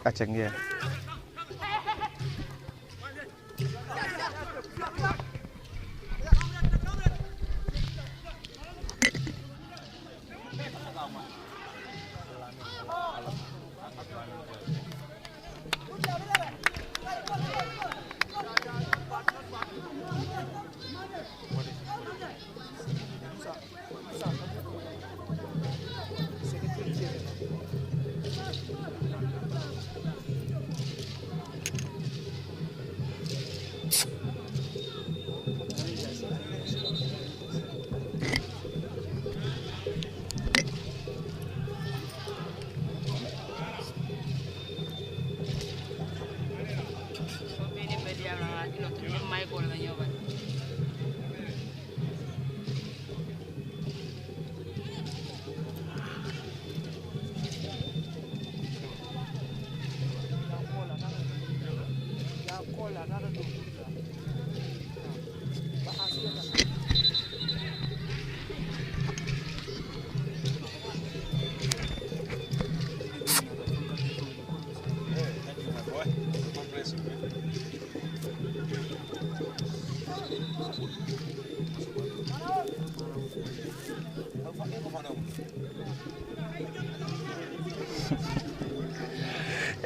Acek ya.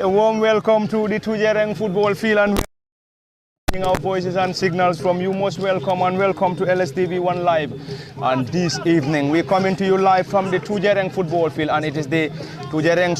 A warm welcome to the Tujereng football field, and our voices and signals from you. Most welcome and welcome to LSTV1 Live. And this evening we're coming to you live from the Tujereng football field, and it is the Tujereng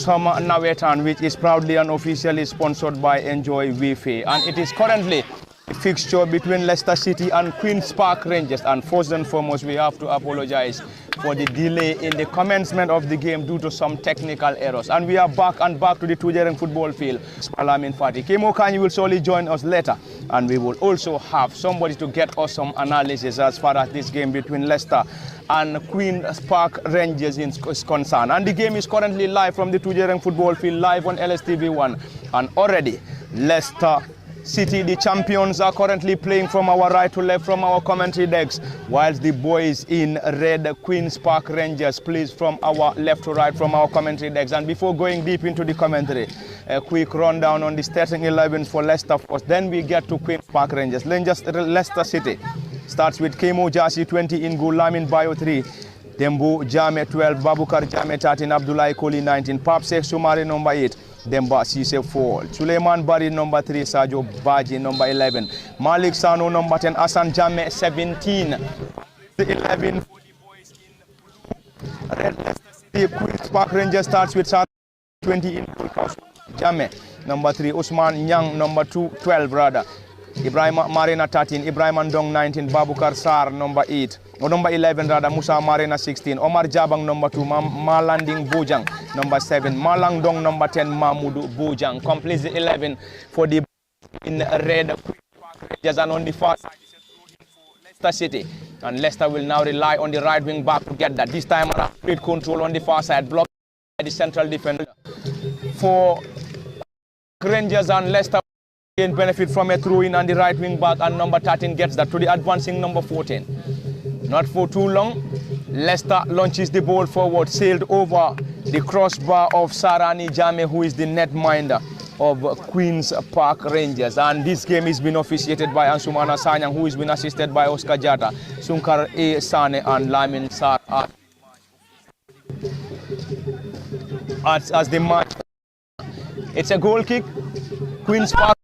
Nawettan, which is proudly and officially sponsored by Enjoy WIFI, and it is currently a fixture between Leicester City and Queen's Park Rangers. And first and foremost, we have to apologize for the delay in the commencement of the game due to some technical errors. And we are back to the Tujereng football field. Alamin Fati. Kemo Kanyi will surely join us later, and we will also have somebody to get us some analysis as far as this game between Leicester and Queen's Park Rangers is concerned. And the game is currently live from the Tujereng football field, live on LSTV1. And already Leicester City, the champions, are currently playing from our right to left from our commentary decks, whilst the boys in red, Queen's Park Rangers, plays from our left to right from our commentary decks. And before going deep into the commentary, a quick rundown on the starting 11s for Leicester first. Then we get to Queen's Park Rangers. Leicester City starts with Kemo Jasi 20 in goal, Lamin Bayo 3, Dembo Jame 12, Babukar Jame 13, Abdullah Koli 19, Papse Sumari number 8, Demba Sise 4, Suleiman Bari number 3, Sajo Baji number 11, Malik Sano number 10, Asan Jame 17. The 11 for the boys in red. Leicester City, Queen's Park Rangers starts with 20 in goal, Jame number 3, Usman Nyang number 12 rather, Ibrahim Marina 13, Ibrahim Andong 19, Babukar Sar number 8, or number 11 rather, Musa Marina 16, Omar Jabang number 2, Malanding Bojang number 7, Malang Dong number 10, Mahmoud Bojang. Completes the 11 for the in red. Just on the far side is for Leicester City, and Leicester will now rely on the right wing back to get that. This time around, great control on the far side, blocked by the central defender. For Rangers and Leicester gain benefit from a throw-in on the right wing back, and number 13 gets that to the advancing number 14. Not for too long, Leicester launches the ball forward, sailed over the crossbar of Sarani Jame, who is the netminder of Queen's Park Rangers. And this game has been officiated by Ansumana Sanyang, who has been assisted by Oscar Jata, Sunkar A. Sane and Lamin Sar as the match. It's a goal kick. Queen's Park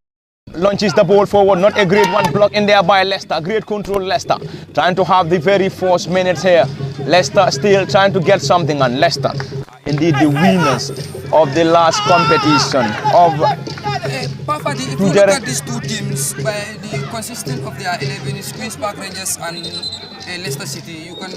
launches the ball forward, not a great one, block in there by Leicester. Great control, Leicester trying to have the very first minutes here. Leicester still trying to get something, and Leicester indeed the winners of the last competition of Papa, if you look at these two teams, by the consistent of their 11 is Queen's Park Rangers and Leicester City, you can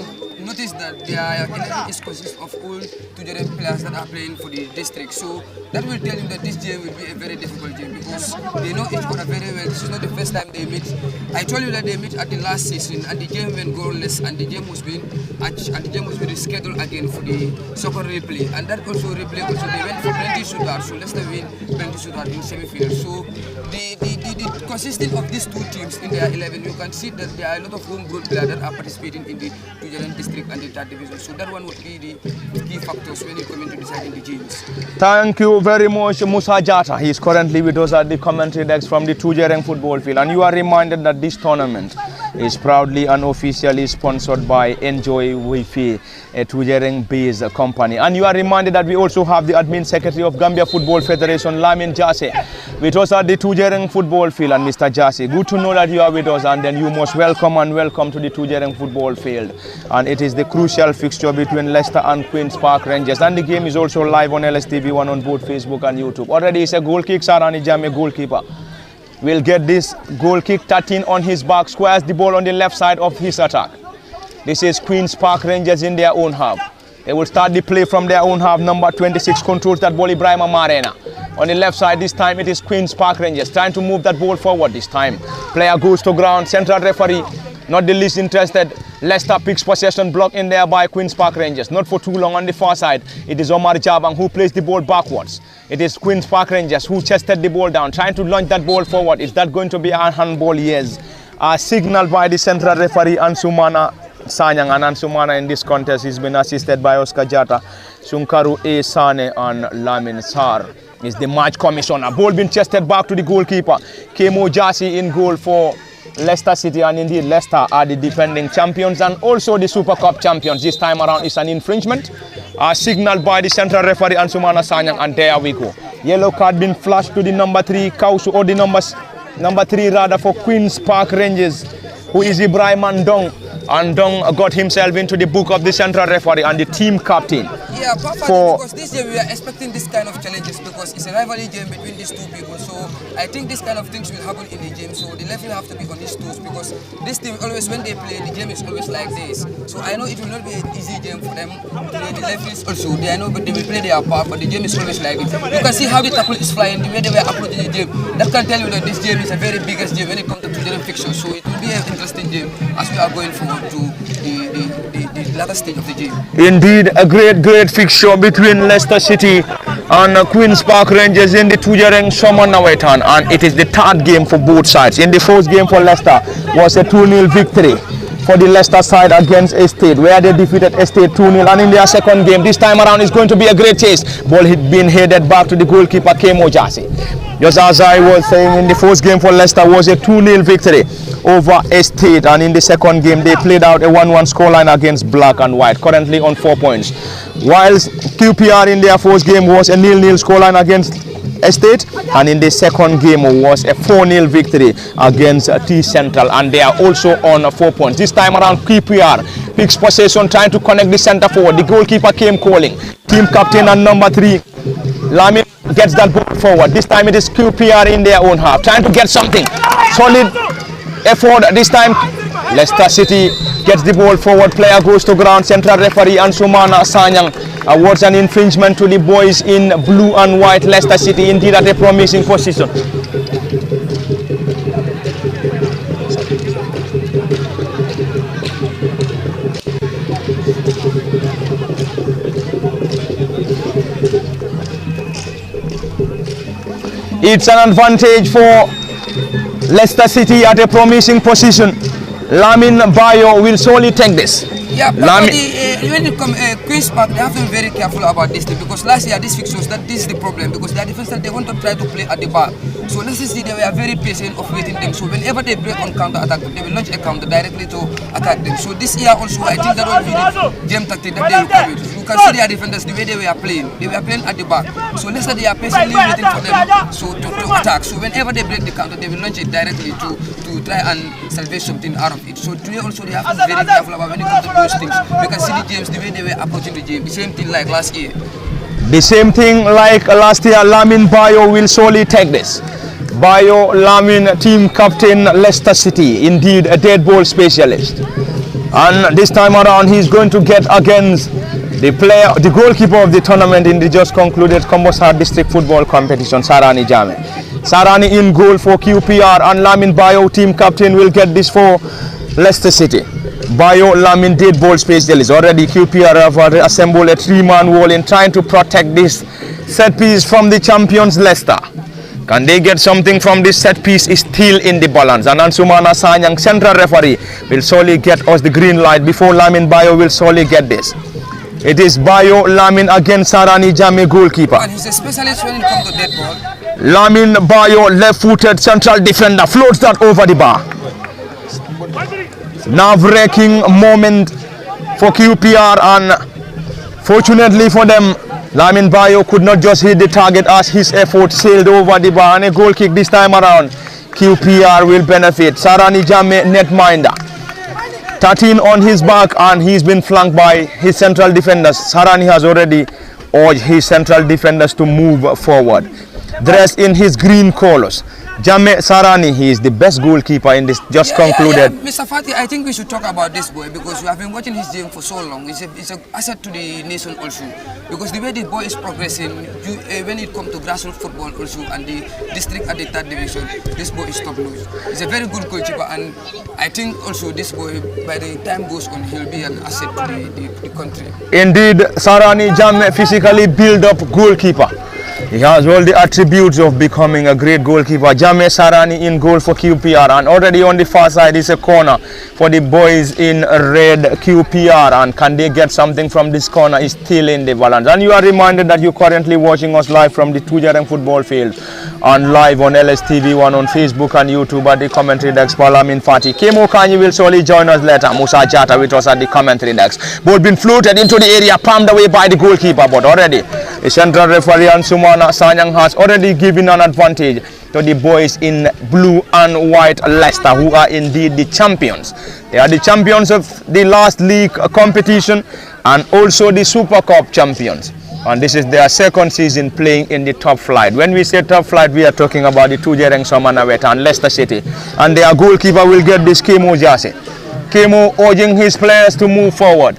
noticed that their 11 is consist of all Tujereng players that are playing for the district. So that will tell you that this game will be a very difficult game because they know each other very well. This is not the first time they meet. I told you that they meet at the last season and the game went goalless and the game was being rescheduled again for the second replay. And that also replay also they went for plenty shootouts. So Leicester win plenty shootouts in semi-final. So the consisting of these two teams in their 11, you can see that there are a lot of homegrown players that are participating in the Tujereng district and the third division. So that one would be the key factors when you come into deciding the games. Thank you very much, Musa Jata. He is currently with us at the commentary desk from the Tujereng football field. And you are reminded that this tournament is proudly and officially sponsored by Enjoy WIFI, a Tujereng-based company. And you are reminded that we also have the admin secretary of Gambia Football Federation, Lamin Jase, with us at the Tujereng football field. And Mr. Jase, good to know that you are with us, and then you must welcome to the Tujereng football field. And it is the crucial fixture between Leicester and Queen's Park Rangers. And the game is also live on LSTV1 on both Facebook and YouTube. Already it's a goal kick. Sarani Jame, goalkeeper, will get this goal kick. 13 on his back, squares the ball on the left side of his attack. This is Queen's Park Rangers in their own half. They will start the play from their own half. Number 26 controls that ball, Ibrahim Marena. On the left side this time it is Queen's Park Rangers trying to move that ball forward this time. Player goes to ground, central referee not the least interested. Leicester picks possession, blocked in there by Queen's Park Rangers. Not for too long on the far side. It is Omar Jabang who plays the ball backwards. It is Queen's Park Rangers who chested the ball down, trying to launch that ball forward. Is that going to be a handball? Yes. Signaled by the central referee Ansumana Sanyang, and Ansumana in this contest has been assisted by Oscar Jata, Sunkaru A. Sane and Lamin Sar is the match commissioner. Ball being chested back to the goalkeeper. Kemo Jasi in goal for Leicester City, and indeed Leicester are the defending champions and also the Super Cup champions. This time around is an infringement signaled by the central referee Ansumana Sanyang, and there we go. Yellow card being flashed to the number 3 Kausu, or the number 3 rather, for Queen's Park Rangers, who is Ibrahim Andong. Andong got himself into the book of the central referee and the team captain. Yeah, because this year we are expecting this kind of challenges because it's a rivalry game between these two people. So I think this kind of things will happen in the game. So the referee have to be on his toes because this team always, when they play, the game is always like this. So I know it will not be an easy game for them. The referees also, I know, but they will play their part, but the game is always like this. You can see how the tackle is flying, the way they were approaching the game. That can tell you that this game is a very biggest game when it comes to Tujereng fixture. So it will be an interesting game as we are going forward to the latter stage of the game. Indeed, a great fixture between Leicester City and Queen's Park Rangers in the Tujereng Nawettan, and it is the third game for both sides. In the first game for Leicester was a 2-0 victory for the Leicester side against Estate, where they defeated Estate 2-0, and in their second game this time around is going to be a great chase. Ball had been headed back to the goalkeeper Kemo Jasi. Just as I was saying, in the first game for Leicester was a 2-0 victory over Estate, and in the second game they played out a 1-1 scoreline against Black and White, currently on 4 points. Whilst QPR in their first game was a 0-0 scoreline against Estate, and in the second game was a 4-0 victory against T Central, and they are also on 4 points. This time around QPR picks possession, trying to connect the centre forward. The goalkeeper came calling. Team captain and number 3 Lamin gets that ball forward. This time it is QPR in their own half, trying to get something. Solid effort this time. Leicester City gets the ball forward. Player goes to ground. Central referee Ansumana Sanyang awards an infringement to the boys in blue and white. Leicester City indeed at a promising position. It's an advantage for Leicester City at a promising position. Lamin Bayo will surely take this. Yeah, but when it comes Queen's Park, they have to be very careful about this thing, because last year these fixtures, that this is the problem, because their defenders, they want to try to play at the back. So let's see, they were very patient of waiting them. So whenever they break on counter attack, they will launch a counter directly to attack them. So this year also, I think that will be the game tactic that they will come with. You can see their defenders, the way they were playing at the back. So let's say they are patiently waiting for them to attack. So whenever they break the counter, they will launch it directly to try and salvage something out of it. So today also they have to be very careful about when it comes to those things. We can see the games, the way they were approaching the game, the same thing like last year. The same thing like last year. Lamin Bayo will surely take this. Bayo Lamin, team captain, Leicester City, indeed a dead ball specialist. And this time around, he's going to get against the goalkeeper of the tournament in the just concluded Kombosar District Football Competition, Sarani Jame. Sarani in goal for QPR, and Lamin Bayo, team captain, will get this for Leicester City. Bayo, Lamin did ball space. There is already QPR have assembled a three-man wall in trying to protect this set piece from the champions Leicester. Can they get something from this set piece? Is still in the balance. And Ansumana Sanyang, central referee, will surely get us the green light before Lamin Bayo will surely get this. It is Bayo Lamin against Sarani Jame, goalkeeper. And he's a specialist when it comes to dead ball. Lamin Bayo, left-footed central defender, floats that over the bar. Nerve-wracking moment for QPR, and fortunately for them, Lamin Bayo could not just hit the target as his effort sailed over the bar, and a goal kick this time around. QPR will benefit. Sarani Jame, netminder, 13 on his back, and he's been flanked by his central defenders. Sarani has already urged his central defenders to move forward. Dressed in his green colors, Jame Sarani, he is the best goalkeeper in this just concluded. Mr. Fati, I think we should talk about this boy because we have been watching his game for so long. It's an asset to the nation also, because the way this boy is progressing, when it comes to grassroots football also and the district at the third division, this boy is top notch. He's a very good goalkeeper, and I think also this boy, by the time goes on, he'll be an asset to the country. Indeed, Sarani Jame, physically built up goalkeeper. He has all the attributes of becoming a great goalkeeper. Jame Sarani in goal for QPR, and already on the far side is a corner for the boys in red, QPR, and can they get something from this corner? Is still in the balance. And you are reminded that you're currently watching us live from the Tujereng football field and live on LSTV1 on Facebook and YouTube at the commentary desk. Palamin Fati. Kemo Kanyi will surely join us later. Musa Jata with us at the commentary desk. Ball been floated into the area, palmed away by the goalkeeper, but already the central referee Ansumana Sanyang has already given an advantage to the boys in blue and white Leicester, who are indeed the champions. They are the champions of the last league competition and also the Super Cup champions. And this is their second season playing in the top flight. When we say top flight, we are talking about the Tujereng Nawettan and Leicester City. And their goalkeeper will get this, Kemo Jase. Kemo urging his players to move forward.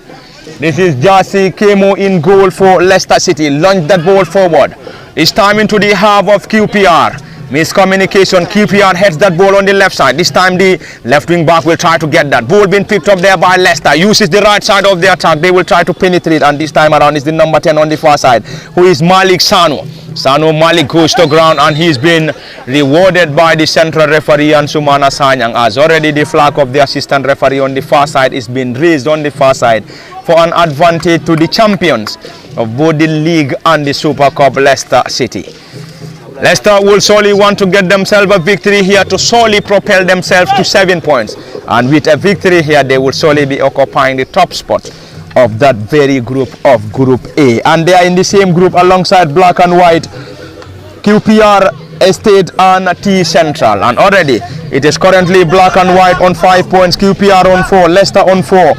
This is Jase Kemo in goal for Leicester City. Launch that ball forward. It's time into the half of QPR. Miscommunication. QPR heads that ball on the left side. This time the left wing back will try to get that. Ball being picked up there by Leicester. Uses the right side of the attack. They will try to penetrate, and this time around is the number 10 on the far side, who is Malik Sano. Sano Malik goes to ground, and he's been rewarded by the central referee Ansumana Sanyang, as already the flag of the assistant referee on the far side is being raised on the far side for an advantage to the champions of both the league and the Super Cup, Leicester City. Leicester will surely want to get themselves a victory here to surely propel themselves to 7 points. And with a victory here, they will surely be occupying the top spot of that very group of Group A. And they are in the same group alongside Black and White, QPR, Estate and T Central. And already it is currently Black and White on 5 points, QPR on 4, Leicester on 4,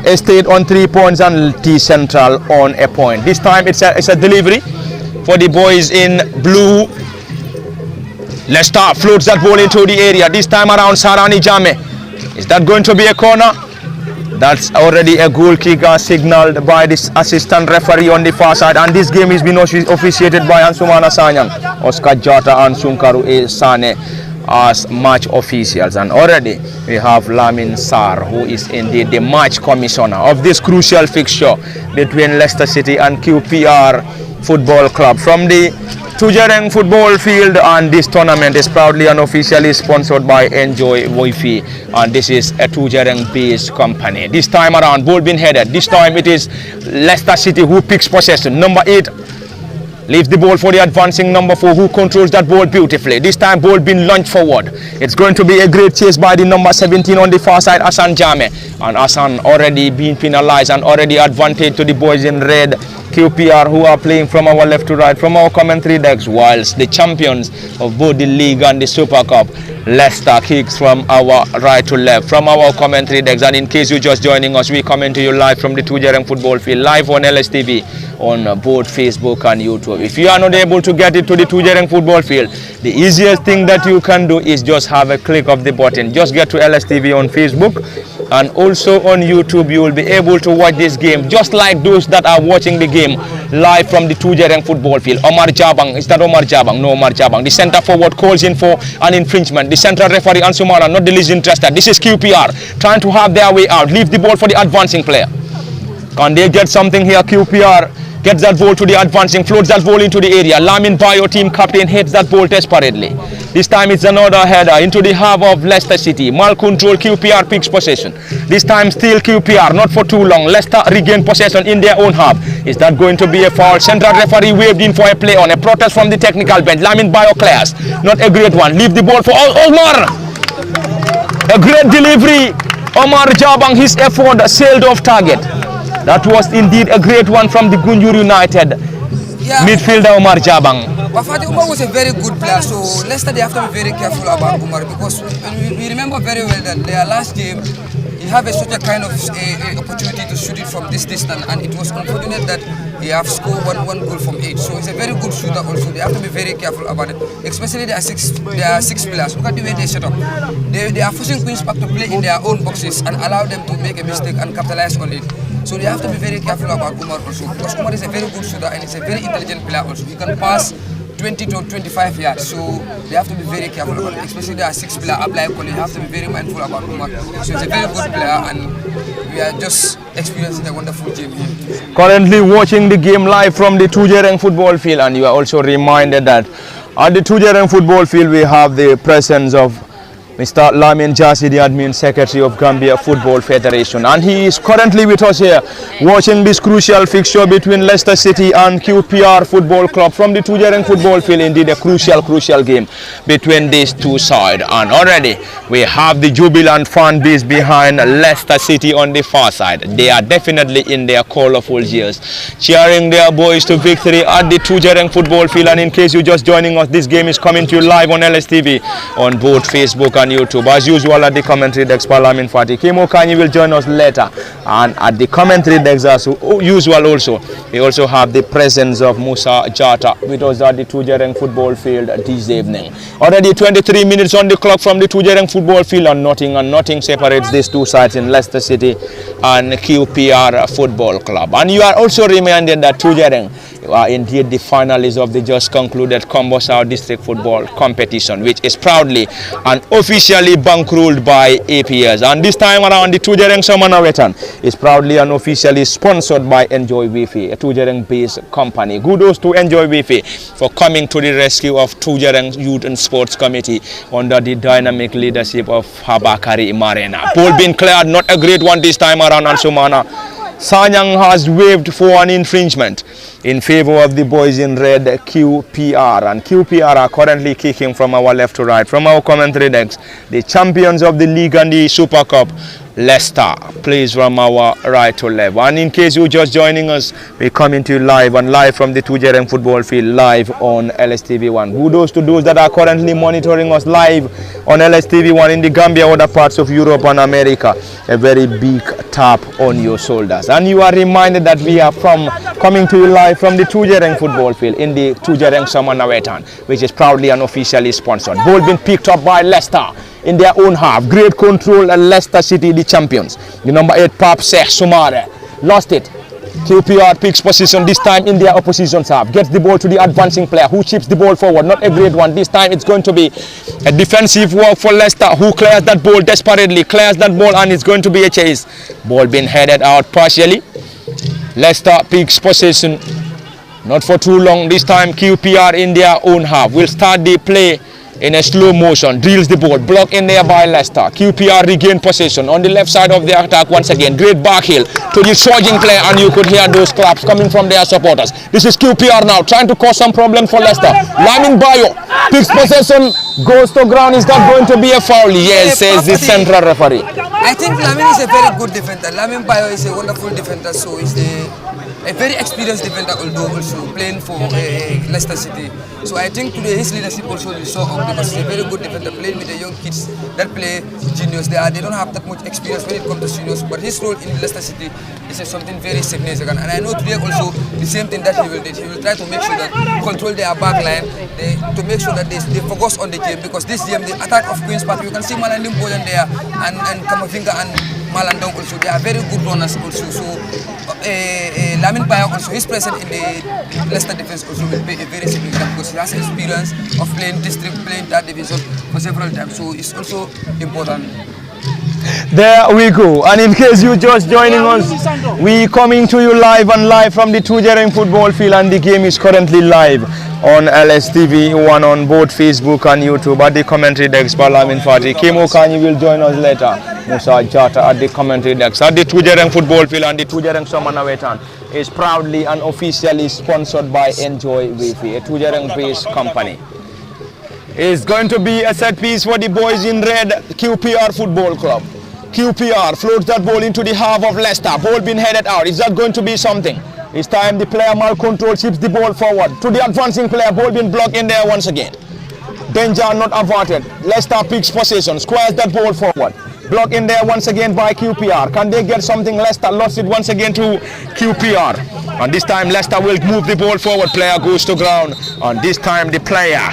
Estate on 3 points, and T Central on a point. This time it's a delivery for the boys in blue. Leicester floats that ball into the area. This time around, Sarani Jame. Is that going to be a corner? That's already a goal kick signaled by this assistant referee on the far side. And this game is being officiated by Ansumana Sanyang, Oscar Jota and Sunkaru A. Sane as match officials. And already we have Lamin Sar, who is indeed the match commissioner of this crucial fixture between Leicester City and QPR Football Club from the Tujereng football field. And this tournament is proudly and officially sponsored by Enjoy WIFI, and this is a Tujereng based company. This time around, ball being headed. This time it is Leicester City who picks possession. Number 8 leaves the ball for the advancing number 4, who controls that ball beautifully. This time ball being launched forward. It's going to be a great chase by the number 17 on the far side, Hassan Jame. And Hassan already being penalized, and already advantage to the boys in red, QPR, who are playing from our left to right from our commentary decks, whilst the champions of both the league and the Super Cup, Leicester, kicks from our right to left from our commentary decks. And in case you're just joining us, we coming to you live from the Tujereng football field, live on LSTV on both Facebook and YouTube. If you are not able to get it to the Tujereng football field, the easiest thing that you can do is just have a click of the button. Just get to LSTV on Facebook, and also on YouTube you will be able to watch this game just like those that are watching the game live from the Tujereng football field. Omar Jabang, is that Omar Jabang? No, Omar Jabang. The centre forward calls in for an infringement. The central referee Ansumana not the least interested. This is QPR trying to have their way out. Leave the ball for the advancing player. Can they get something here? QPR gets that ball to the advancing, floats that ball into the area. Lamin Bayo, team captain, hits that ball desperately. This time it's another header into the half of Leicester City. Mal control, QPR picks possession. This time still QPR, not for too long. Leicester regain possession in their own half. Is that going to be a foul? Central referee waved in for a play on. A protest from the technical bench. Lamin Bayo clears. Not a great one. Leave the ball for Omar. A great delivery. Omar Jabang, his effort sailed off target. That was indeed a great one from the Gunjur United midfielder Omar Jabang. Wafati Umar was a very good player, so Leicester they have to be very careful about Umar, because we remember very well that their last game he had such a kind of opportunity to shoot it from this distance, and it was unfortunate that he have scored one goal from 8. So he's a very good shooter also. They have to be very careful about it, especially there are six players. Look at the way they set up. They are forcing Queen's Park to play in their own boxes and allow them to make a mistake and capitalize on it. So they have to be very careful about Umar also, because Umar is a very good shooter and he's a very intelligent player also. He can pass 20 to 25 yards, so they have to be very careful about it. Especially there are 6 players up like Colin, have to be very mindful about Umar. So he's a very good player, and we are just experiencing a wonderful game here. Currently watching the game live from the Tujereng football field, and you are also reminded that at the Tujereng football field we have the presence of Mr. Lamin Jassi, the admin secretary of Gambia Football Federation, and he is currently with us here watching this crucial fixture between Leicester City and QPR Football Club from the Tujereng football field. Indeed a crucial game between these two sides, and already we have the jubilant fan base behind Leicester City on the far side. They are definitely in their colorful years cheering their boys to victory at the Tujereng football field. And in case you're just joining us, this game is coming to you live on LSTV on both Facebook and YouTube. As usual at the commentary desk, Lamin Fati Kimo Kanyi will join us later, and at the commentary desk as usual also we also have the presence of Musa Jata with us at the Tujereng football field this evening. Already 23 minutes on the clock from the Tujereng football field, and nothing separates these two sides in Leicester City and QPR Football Club. And you are also reminded that Tujereng are indeed the finalists of the just concluded Combo South District Football Competition, which is proudly and officially bankrolled by APS. And this time around, the Tujereng Nawettan is proudly and officially sponsored by Enjoy WIFI, a Tujereng-based company. Kudos to Enjoy WIFI for coming to the rescue of Tujereng Youth and Sports Committee under the dynamic leadership of Habakari Marena. Ball being cleared, not a great one this time around, and Sumana Sanyang has waived for an infringement in favor of the boys in red, QPR. And QPR are currently kicking from our left to right. From our commentary decks, the champions of the league and the Super Cup, Leicester, plays from our right to left. And in case you're just joining us, we're coming to you live from the Tujereng football field, live on LSTV1. Kudos to those that are currently monitoring us live on LSTV1 in the Gambia, other parts of Europe and America. A very big tap on your shoulders. And you are reminded that we are coming to you live from the Tujereng football field in the Tujereng Nawettan, which is proudly and officially sponsored. Ball being picked up by Leicester in their own half. Great control, and Leicester City the champions. The number 8 Pap Sheikh Sumare lost it. QPR picks position this time in their opposition's half. Gets the ball to the advancing player who chips the ball forward. Not a great one. This time it's going to be a defensive work for Leicester, who clears that ball desperately. Clears that ball, and it's going to be a chase. Ball being headed out partially. Leicester picks possession. Not for too long. This time QPR in their own half will start the play in a slow motion, drills the ball, blocked in there by Leicester. QPR regain possession on the left side of the attack once again. Great back heel to the surging player, and you could hear those claps coming from their supporters. This is QPR now trying to cause some problems for Leicester. Lamin Bayo picks possession, goes to ground. Is that going to be a foul? Yes, says the central referee. I think Lamin is a very good defender. Lamin Bayo is a wonderful defender, so is the a very experienced defender, although also playing for Leicester City. So I think today his leadership also will show up because he's a very good defender playing with the young kids that play juniors. They don't have that much experience when it comes to seniors, but his role in Leicester City is something very significant. And I know today also the same thing that he will do. He will try to make sure that control their back line, to make sure that they focus on the game, because this game, the attack of Queen's Park, you can see Malanding Boyan there and Kamavinga and Malandong also, they are very good runners also. So Lamin Bayo also, his presence in the Leicester defense also will be a very significant, because he has experience of playing district, playing that division for several times. So it's also important. There we go. And in case you just joining us, we coming to you live from the Tujereng football field, and the game is currently live on LSTV1 on both Facebook and YouTube. At the commentary decks, Lamin Fati. Kemo Kanyi will join us later. Musa Jata at the commentary decks. At the Tujereng football field, and the Tujereng Nawettan is proudly and officially sponsored by Enjoy WIFI, a Tujereng-based company. It's going to be a set piece for the boys in red, QPR Football Club. QPR floats that ball into the half of Leicester. Ball being headed out. Is that going to be something? This time the player mal-control chips the ball forward to the advancing player. Ball being blocked in there once again. Danger not averted. Leicester picks possession. Squares that ball forward. Blocked in there once again by QPR. Can they get something? Leicester lost it once again to QPR. And this time Leicester will move the ball forward. Player goes to ground. And this time the player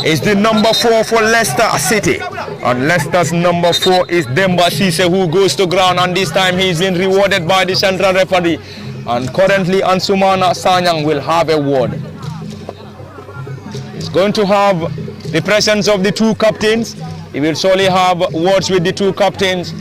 is the number 4 for Leicester City. And Leicester's number 4 is Demba Cisse, who goes to ground, and this time he's been rewarded by the central referee. And currently Ansumana Sanyang will have a word. He's going to have the presence of the two captains. He will surely have words with the two captains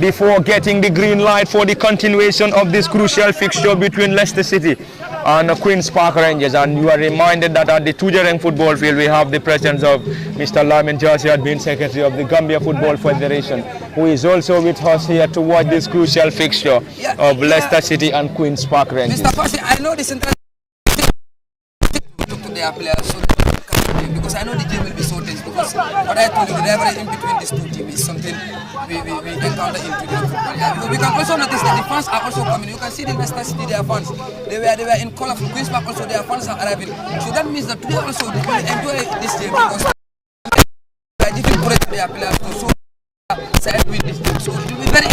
before getting the green light for the continuation of this crucial fixture between Leicester City and Queen's Park Rangers. And you are reminded that at the Tujereng football field we have the presence of Mr. Lamin Jarsi, had been secretary of the Gambia Football Federation, who is also with us here to watch this crucial fixture of Leicester City and Queen's Park Rangers. Mr. Fasi, I know the central to their players, so because I know the game will be so tense, because what I told you, the rivalry in between these two teams is something we encounter in Tujereng football. Yeah, we can also notice that the fans are also coming. You can see the Leicester City, their fans, they were in colorful. Queen's Park also, their fans are arriving. So that means that today also they will enjoy this game, because they are giving courage to their players to so side with this game. So it will be very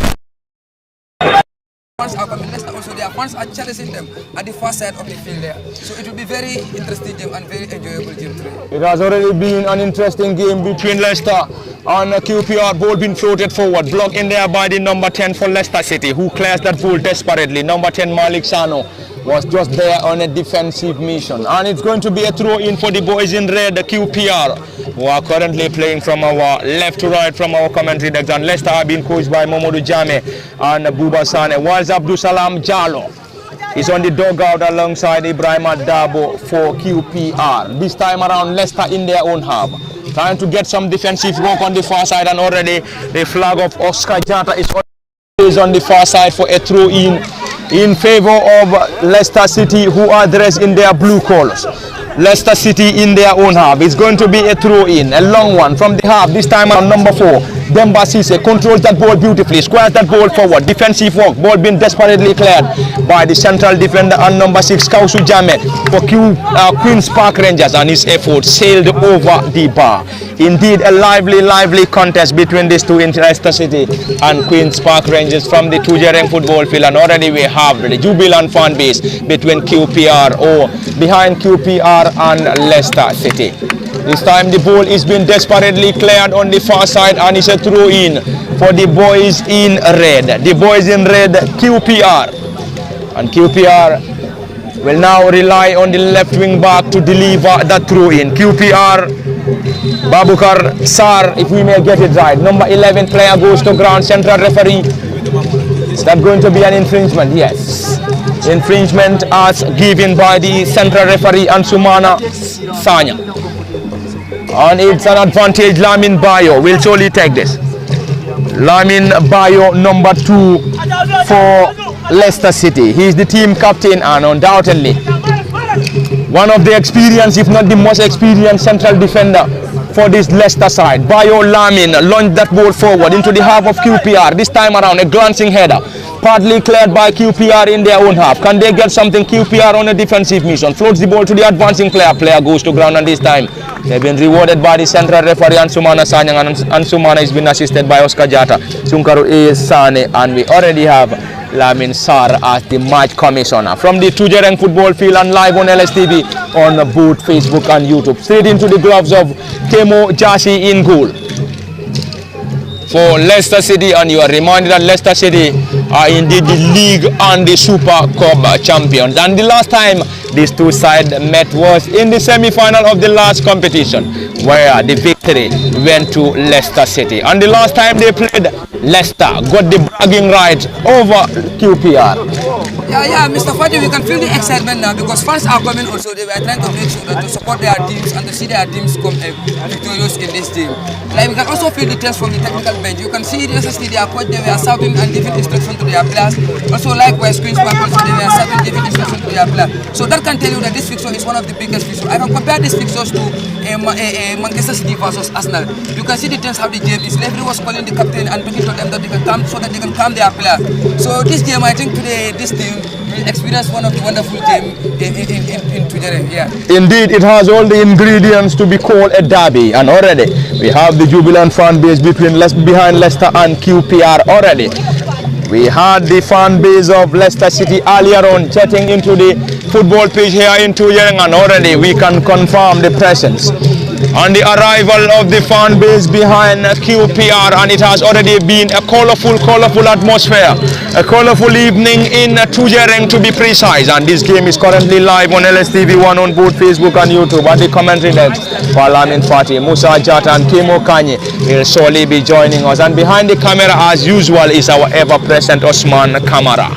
fans are coming. Leicester also, their fans are challenging them at the far side of the field there. So it will be very interesting game and very enjoyable game today. It has already been an interesting game between Leicester and QPR. Ball being floated forward, blocked in there by the number 10 for Leicester City, who clears that ball desperately. Number 10 Malik Sano was just there on a defensive mission, and it's going to be a throw in for the boys in red, the QPR, who are currently playing from our left to right from our commentary decks. And Leicester have been coached by Mamadou Jame and Buba Sane, whilst Abdul Salam Jallo is on the dugout alongside Ibrahim Dabo for QPR. This time around Leicester in their own half, trying to get some defensive work on the far side, and already the flag of Oscar Jata is on the far side for a throw in favor of Leicester City, who are dressed in their blue colors. Leicester City in their own half. It's going to be a throw in, a long one from the half. This time on number 4, Demba Cisse controls that ball beautifully, squares that ball forward. Defensive work, ball being desperately cleared by the central defender and number 6, Kausu Jame for Queen's Park Rangers, and his effort sailed over the bar. Indeed, a lively contest between these two in Leicester City and Queen's Park Rangers from the Tujereng football field, and already we have the jubilant fan base between QPR or behind QPR and Leicester City. This time the ball is being desperately cleared on the far side, and it's a throw in for the boys in red. The boys in red, QPR. And QPR will now rely on the left wing back to deliver that throw in. QPR, Babukar Sar, if we may get it right. Number 11 player goes to ground. Central referee. Is that going to be an infringement? Yes. Infringement as given by the central referee Ansumana Sanya. And it's an advantage. Lamin Bayo will surely take this. Lamin Bayo, number 2 for Leicester City. He is the team captain and undoubtedly one of the experienced, if not the most experienced central defender for this Leicester side. Bayo Lamin launched that ball forward into the half of QPR. This time around, a glancing header partly cleared by QPR in their own half. Can they get something? QPR on a defensive mission. Floats the ball to the advancing player. Player goes to ground, and this time they've been rewarded by the central referee Ansumana Sanyang, and Ansumana has been assisted by Oscar Jata. Sunkaru A. Sane, and we already have Lamin Sar as the match commissioner. From the Tujereng football field and live on LSTV on both Facebook and YouTube. Straight into the gloves of Kemo Jasi in goal for Leicester City, and you are reminded that Leicester City are indeed the league and the Super Cup champions. And the last time these two sides met was in the semi-final of the last competition, where the victory went to Leicester City. And the last time they played, Leicester got the bragging rights over QPR. Yeah, Mr. Fadi, we can feel the excitement now because fans are coming also. They were trying to make sure that to support their teams and to see their teams come victorious in this game. Like we can also feel the tense from the technical bench. You can see the SST, their coach, they were shouting and giving instruction to their players. Also likewise, Queen's Park also, they were shouting and giving instruction to their players. So that can tell you that this fixture is one of the biggest fixtures. I can compare these fixtures to Manchester City versus Arsenal. You can see the tense how the game is. Referee was calling the captain and talking to them that they can calm so that they can calm their players. So this game, I think today, this team will experience one of the wonderful games in Tujereng. Yeah. Indeed, it has all the ingredients to be called a derby, and already we have the jubilant fan base behind Leicester and QPR already. We had the fan base of Leicester City earlier on chatting into the football pitch here in Tujereng, and already we can confirm the presence and the arrival of the fan base behind QPR, and it has already been a colorful atmosphere, a colorful evening in Tujereng to be precise. And this game is currently live on LSTV1 on both Facebook and YouTube, and the commentary legs for Lamin Fati, Musa Jata and Kemo Kanye will surely be joining us, and behind the camera as usual is our ever-present Osman Kamara.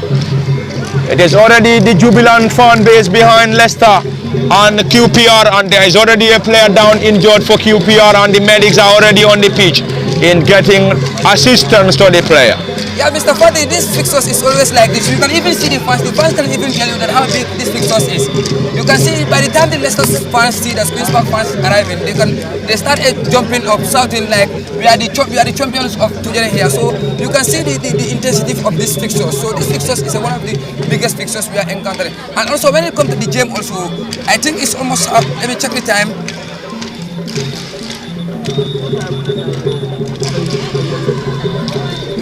It is already the jubilant fan base behind Leicester and QPR, and there is already a player down injured for QPR, and the medics are already on the pitch in getting assistance to the player. Yeah, Mr. Fadi, this fixtures is always like this. You can even see the fans can even tell you that how big this fixtures is. You can see by the time the Leicester fans see the Queen's Park fans arriving, they start jumping up, shouting like we are the champions of Tujereng here. So you can see the intensity of this fixture. So this fixtures is one of the biggest fixtures we are encountering. And also when it comes to the game also, I think it's almost let me check the time.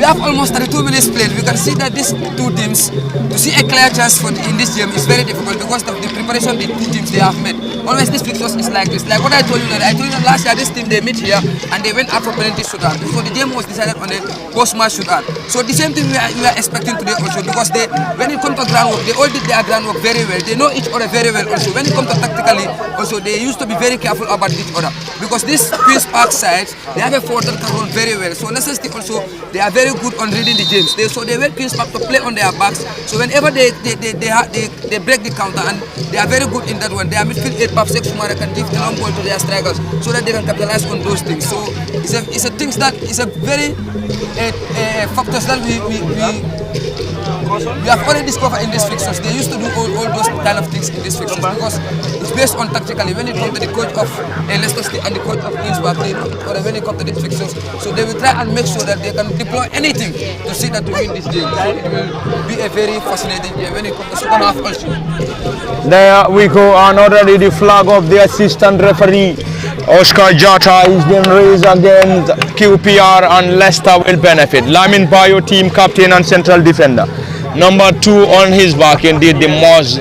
We have almost 32 minutes played. We can see that these two teams, to see a clear chance in this game is very difficult because of the preparation the two teams they have made. Always this fixtures is like this. Like what I told you that last year this team they meet here and they went out for penalty shootout. So the game was decided on a post-match shootout. So the same thing we are expecting today also, because when it comes to groundwork, they all did their groundwork very well. They know each other very well also. When it comes to tactically also, they used to be very careful about each other because this Queen's Park sides they have a forward that can run very well. So Leicester also they are very good on reading the games. So they want Queen's Park to play on their backs. So whenever they break the counter, and they are very good in that one. Their midfield 8 Pap Sek Sumara can give the long ball to their strikers so that they can capitalize on those things. So it's a things that is a very factors that we have already discovered in these fixtures. They used to do all those kind of things in these fixtures because it's based on tactically. When it comes to the coach of Leicester City and the coach of Queen's Park, or when it comes to these fixtures, so they will try and make sure that they can deploy anything to see that to win this game. So it will be a very fascinating game when it comes to second half also. There we go, and already the flag of the assistant referee Oscar Jata is being raised against QPR, and Leicester will benefit. Lamin Bayo, team captain and central defender. Number 2 on his back, indeed the most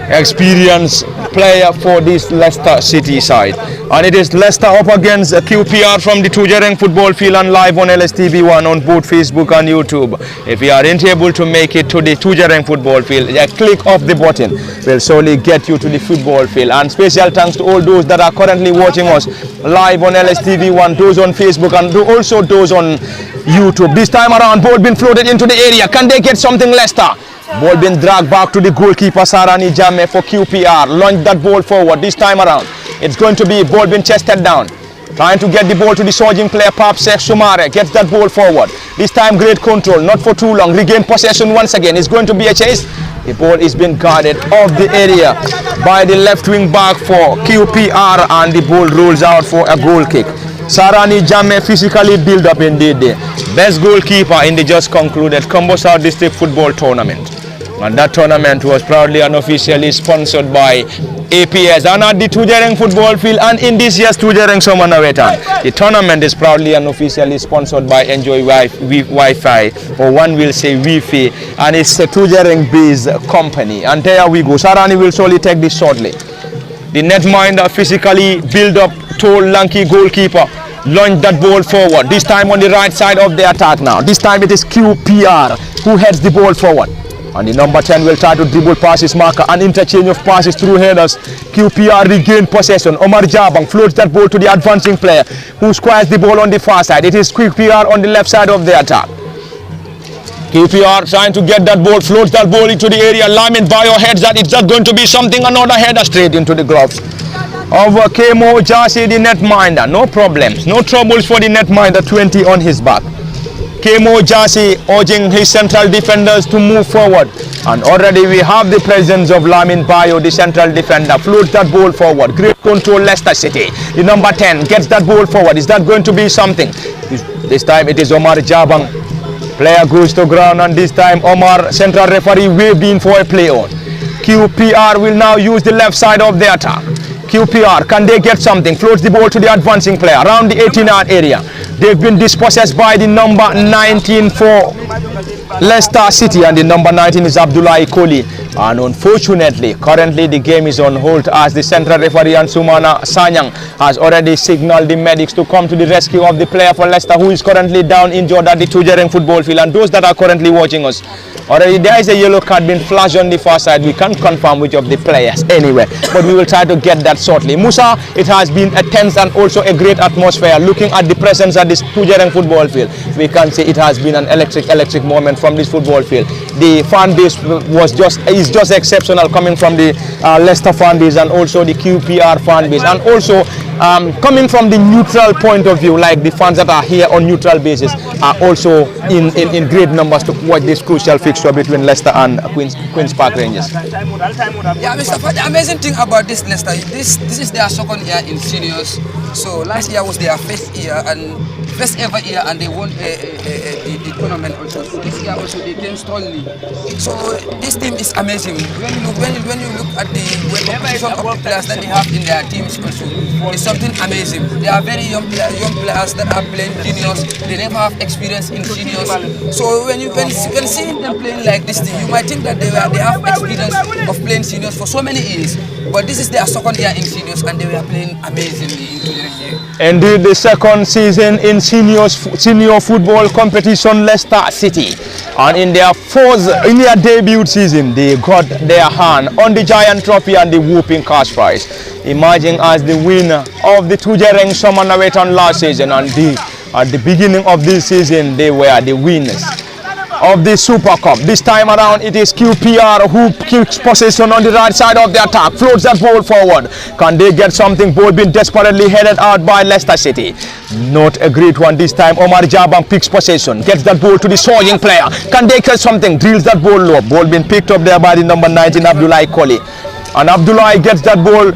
experienced player for this Leicester City side. And it is Leicester up against QPR from the Tujereng football field and live on LSTV1 on both Facebook and YouTube. If you aren't able to make it to the Tujereng football field, a click of the button will surely get you to the football field. And special thanks to all those that are currently watching us live on LSTV1, those on Facebook and also those on YouTube. This time around, ball been floated into the area. Can they get something, Leicester? Ball been dragged back to the goalkeeper Sarani Jame for QPR. Launch that ball forward this time around. It's going to be ball been chested down. Trying to get the ball to the surging player Pap Sek Sumare. Gets that ball forward. This time great control, not for too long. Regain possession once again. It's going to be a chase. The ball is being guarded off the area by the left wing back for QPR, and the ball rolls out for a goal kick. Sarani Jame physically build up indeed. The best goalkeeper in the just concluded Combo South District Football Tournament. And that tournament was proudly and officially sponsored by APS and at the Tujereng football field and in this year's Tujereng Nawettan. The tournament is proudly and officially sponsored by Enjoy Wi-Fi, or one will say WIFI, and it's a Tujereng based company. And there we go. Sarani will surely take this shortly. The netminder physically build up, tall, lanky goalkeeper. Launch that ball forward. This time on the right side of the attack now. This time it is QPR who heads the ball forward. And the number 10 will try to dribble past his marker, an interchange of passes through headers. QPR regain possession. Omar Jabang floats that ball to the advancing player who squares the ball on the far side. It is QPR on the left side of the attack. QPR trying to get that ball, floats that ball into the area. Lamin Bayo heads that. It's not going to be something, another header straight into the gloves of Kemo Jasi, the netminder. No problems, no troubles for the netminder, 20 on his back. Kemo Jasi urging his central defenders to move forward, and already we have the presence of Lamin Bayo, the central defender. Floats that ball forward. Great control, Leicester City. The number 10 gets that ball forward. Is that going to be something? This time it is Omar Jabang. Player goes to ground, and this time Omar, central referee, waved in for a play on. QPR will now use the left side of the attack. QPR, can they get something? Floats the ball to the advancing player around the 18-yard area. They've been dispossessed by the number 19 for Leicester City, and the number 19 is Abdullah Koli. And unfortunately, currently the game is on hold as the central referee Ansumana Sanyang has already signaled the medics to come to the rescue of the player for Leicester who is currently down injured at the Tujereng football field. And those that are currently watching us, already there is a yellow card being flashed on the far side. We can't confirm which of the players anyway, but we will try to get that shortly. Musa, it has been a tense and also a great atmosphere. Looking at the presence at this Tujereng football field, we can say it has been an electric moment from this football field. The fan base is just exceptional, coming from the Leicester fan base and also the QPR fan base, and also coming from the neutral point of view, like the fans that are here on neutral basis are also in great numbers to watch this crucial fixture between Leicester and Queen's Park Rangers. Yeah, Mr. Fad, the amazing thing about this Leicester, this is their second year in seniors. So last year was their first ever year, and they won the tournament also. So this year also they came strongly. So this team is amazing. When you look at the composition of the players that they have in their teams also, it's something amazing. They are very young players that are playing juniors. They never have experience in seniors. So when seeing them playing like this team, you might think that they have experience of playing seniors for so many years. But this is their second year in seniors, and they were playing amazingly in Tujereng here. Indeed, the second season in senior football competition, Leicester City, and in their debut season, they got their hand on the giant trophy and the whooping cash prize, emerging as the winner of the Tujereng Nawettan last season. And at the beginning of this season, they were the winners of the Super Cup. This time around, it is QPR who keeps possession on the right side of the attack, floats that ball forward. Can they get something? Ball being desperately headed out by Leicester City. Not a great one this time. Omar Jabang picks possession, gets that ball to the surging player. Can they get something? Drills that ball low. Ball being picked up there by the number 19, Abdullah Koli. And Abdullah gets that ball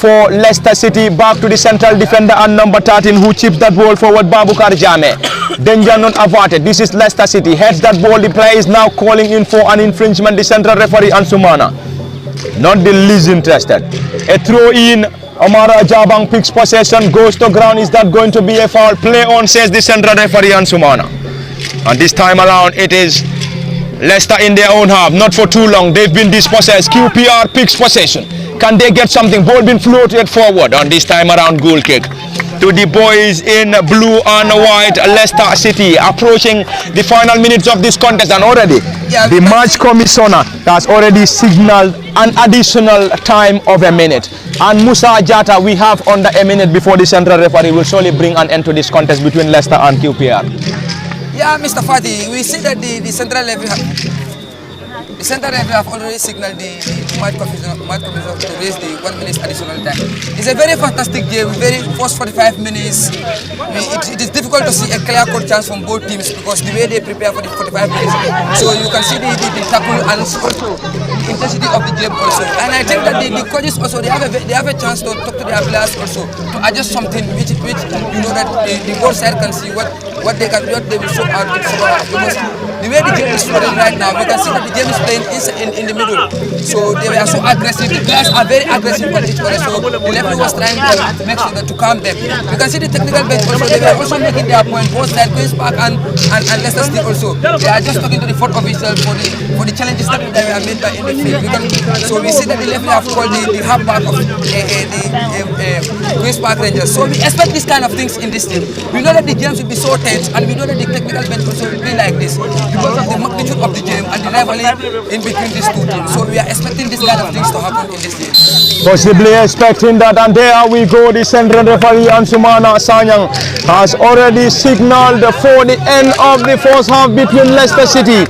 for Leicester City back to the central defender and number 13 who chips that ball forward, Babukar Jame. Danger not averted. This is Leicester City. Heads that ball. The player is now calling in for an infringement. The central referee Ansumana not the least interested. A throw in. Omara Jabang picks possession, goes to ground. Is that going to be a foul? Play on, says the central referee Ansumana. And this time around it is Leicester in their own half. Not for too long. They've been dispossessed. QPR picks possession. Can they get something? Ball been floated forward, and this time around goal kick to the boys in blue and white, Leicester City, approaching the final minutes of this contest. And already the match commissioner has already signaled an additional time of a minute. And Musa Jata, we have under a minute before the central referee will surely bring an end to this contest between Leicester and QPR. Yeah, Mr. Fadi, we see that the central referee The center referee have already signaled the match commission to raise the 1 minute additional time. It's a very fantastic game, very first 45 minutes. It is difficult to see a clear-cut chance from both teams because the way they prepare for the 45 minutes. So you can see the tackle and also the intensity of the game also. And I think that the coaches also they have a chance to talk to their players also to adjust something which you know that the both side can see what they will show out in second half. Because the way the game is flowing right now, we can see that the game is playing in the middle. So they were so aggressive. The players are very aggressive on each other. So the referee was trying to make sure that to calm them. You can see the technical bench also. They were also making their point. Both sides, Queen's Park and Leicester City also. They are just talking to the fourth official for the challenges that were made by in the field. So we see that the referee have called the halfback of Queen's Park Rangers. So we expect this kind of things in this team. We know that the games will be so tense, and we know that the technical bench also will be like this because of the magnitude of the game and the rivalry in between these two teams. So we are expecting this kind of things to happen in this game. Possibly expecting that, and there we go. The central referee Ansumana Sanyang has already signaled for the end of the first half between Leicester City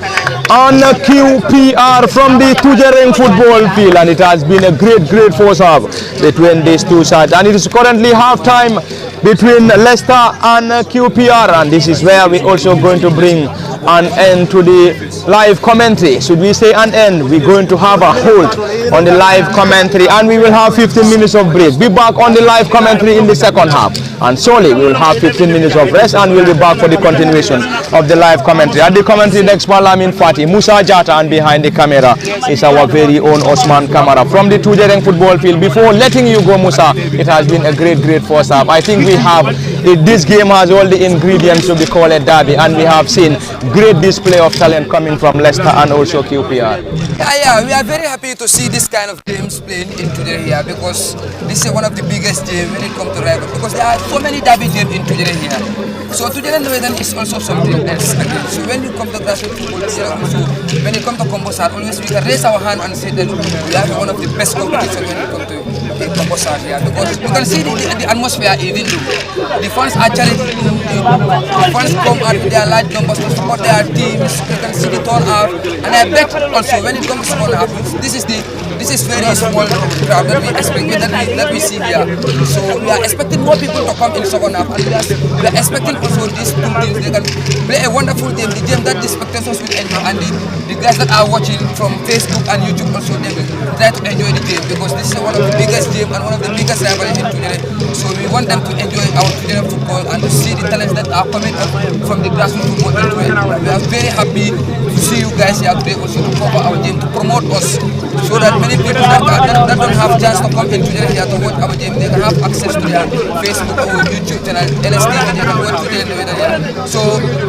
and QPR from the Tujereng football field, and it has been a great first half between these two sides, and it is currently half time between Leicester and QPR, and this is where we're also going to bring an end to the live commentary. Should we say an end? We're going to have a halt on the live commentary, and we will have 15 minutes of break. Be back on the live commentary in the second half, and solely we will have 15 minutes of rest, and we'll be back for the continuation of the live commentary. At the commentary next, Parlamin Fati, Musa Jata, and behind the camera is our very own Osman Kamara from the Tujereng football field. Before letting you go, Musa, it has been a great first half. I think this game has all the ingredients to be called a derby, and we have seen great display of talent coming from Leicester and also QPR. Yeah, we are very happy to see this kind of games playing in Tujereng here because this is one of the biggest games when it comes to rival, because there are so many derby games in Tujereng here. So Tujereng Nawettan is also something else again. So when you come to grassroots football, when you come to Kombosar, always we can raise our hand and say that we have one of the best competitions when it comes to Kombosar here, because you can see the atmosphere even though the fans are challenging. The fans come out with their large numbers to support their teams. You can see the turnout, and I bet also when it comes to second half, this is very small crowd that we expect that we see here. So we are expecting more people to come in second half, and we are expecting also these two teams they can play a wonderful game, the game that the spectators will enjoy, and the guys that are watching from Facebook and YouTube also they will try to enjoy the game, because this is one of the biggest games and one of the biggest rivalries in Tujereng. So we want them to enjoy our Tujereng football and to see the talents that are coming up from the grassroots football in Tujereng. We are very happy to see you guys here today also to cover our game, to promote us, so that many people that don't have chance to come in Tujereng here to watch our game, they can have access to their Facebook or YouTube channel, LSD, and they can watch Tujereng Nawettan here. So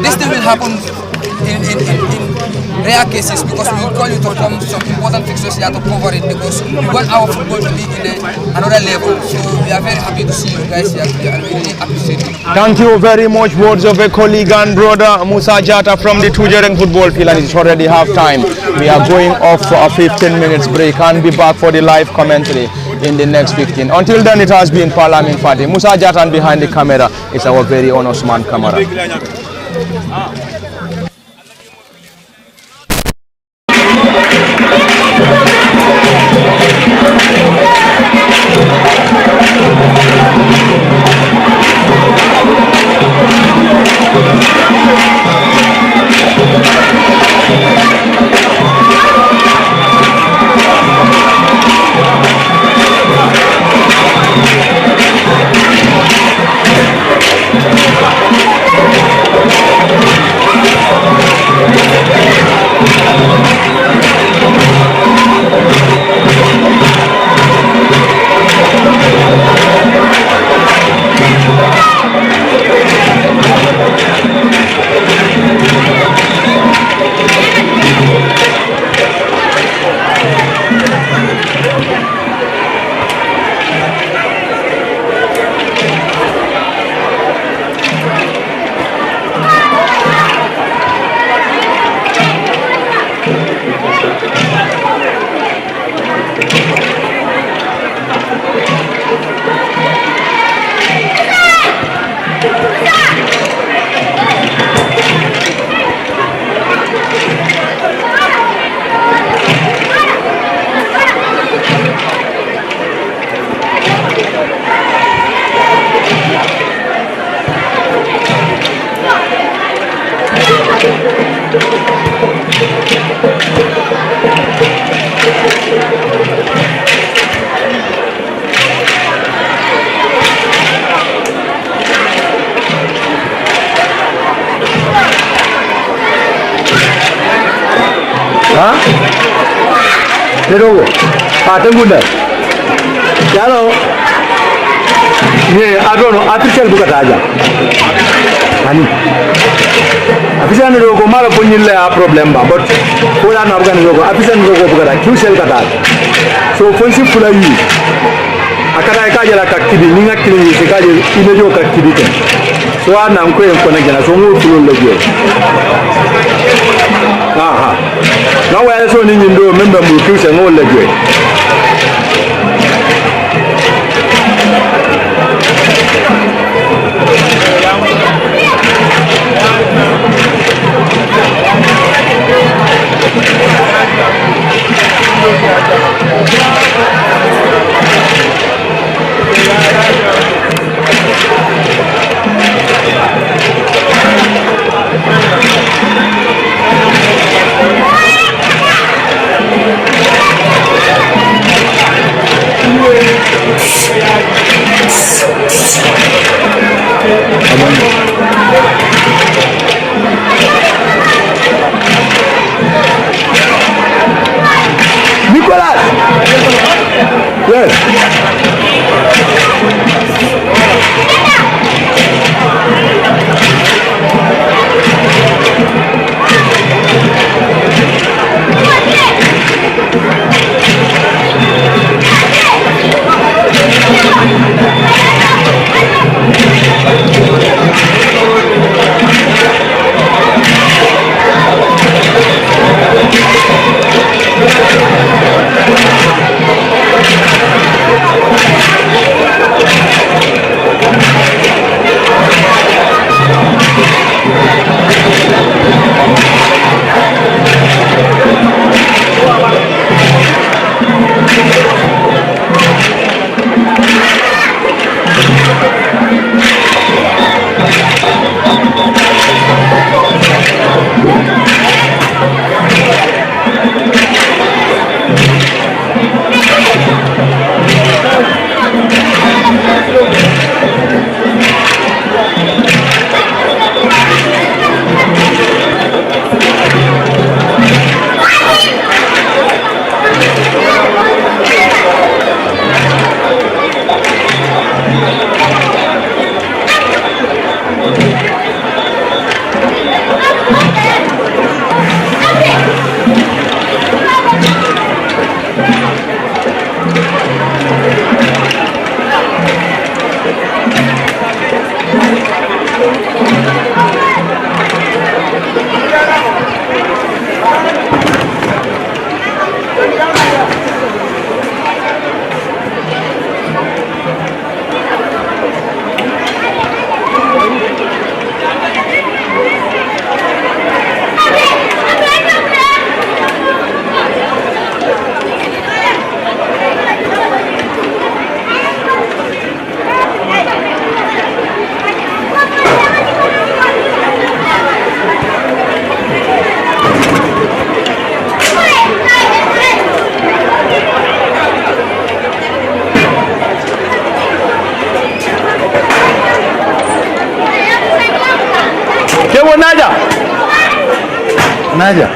this thing will happen in rare cases, because we will call you to come some important fixtures here to cover it, because we want our football to be in another level. So we are very happy to see you guys here today, and we really appreciate it. Thank you very much. Words of a colleague and brother Musa Jata from the Tujereng football field, and it's already half time. We are going off for a 15 minutes break and be back for the live commentary in the next 15. Until then, it has been Parlamin Fati, Musa Jata, and behind the camera is our very own Osman Kamara. Anerogo. Atengunda. Yalo. Yeah, I don't know. Official bukataja. Ani. Official logo mara punyile a problem ba, but kola na organ logo. Official logo bukata. QCL kata. So fonsi pula yi. Akara ekaja la kaktibi. Ninga kini sekaja imejo kaktibi ten. So ana mkwe mkona jana. So ngu tulo logo. Aha. Na wale so ninyi ndo member mu QCL ngu logo. Nicolas! Yes. Naja.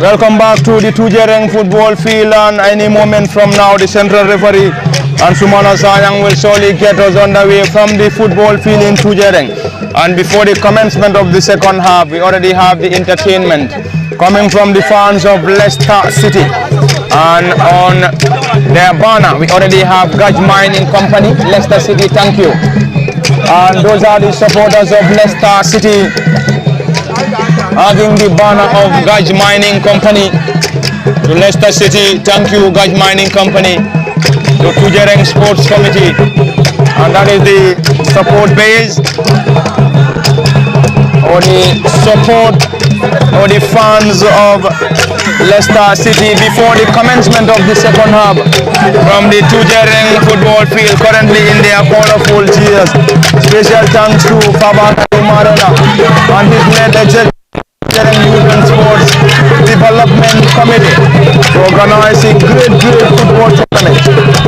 Welcome back to the Tujereng football field, and any moment from now the central referee and Sumana Sanyang will surely get us underway from the football field in Tujereng. And before the commencement of the second half, we already have the entertainment coming from the fans of Leicester City. And on their banner, we already have Gaj Mining Company, Leicester City, thank you. And those are the supporters of Leicester City, having the banner of Gaj Mining Company. To Leicester City, thank you Gaj Mining Company. To Tujereng Sports Committee, and that is the support base or the support or the fans of Leicester City before the commencement of the second half from the Tujereng football field, currently in their colorful cheers. Special thanks to Fabakari Marena and his led executive Youth and Sports Development Committee to organize a great football tournament,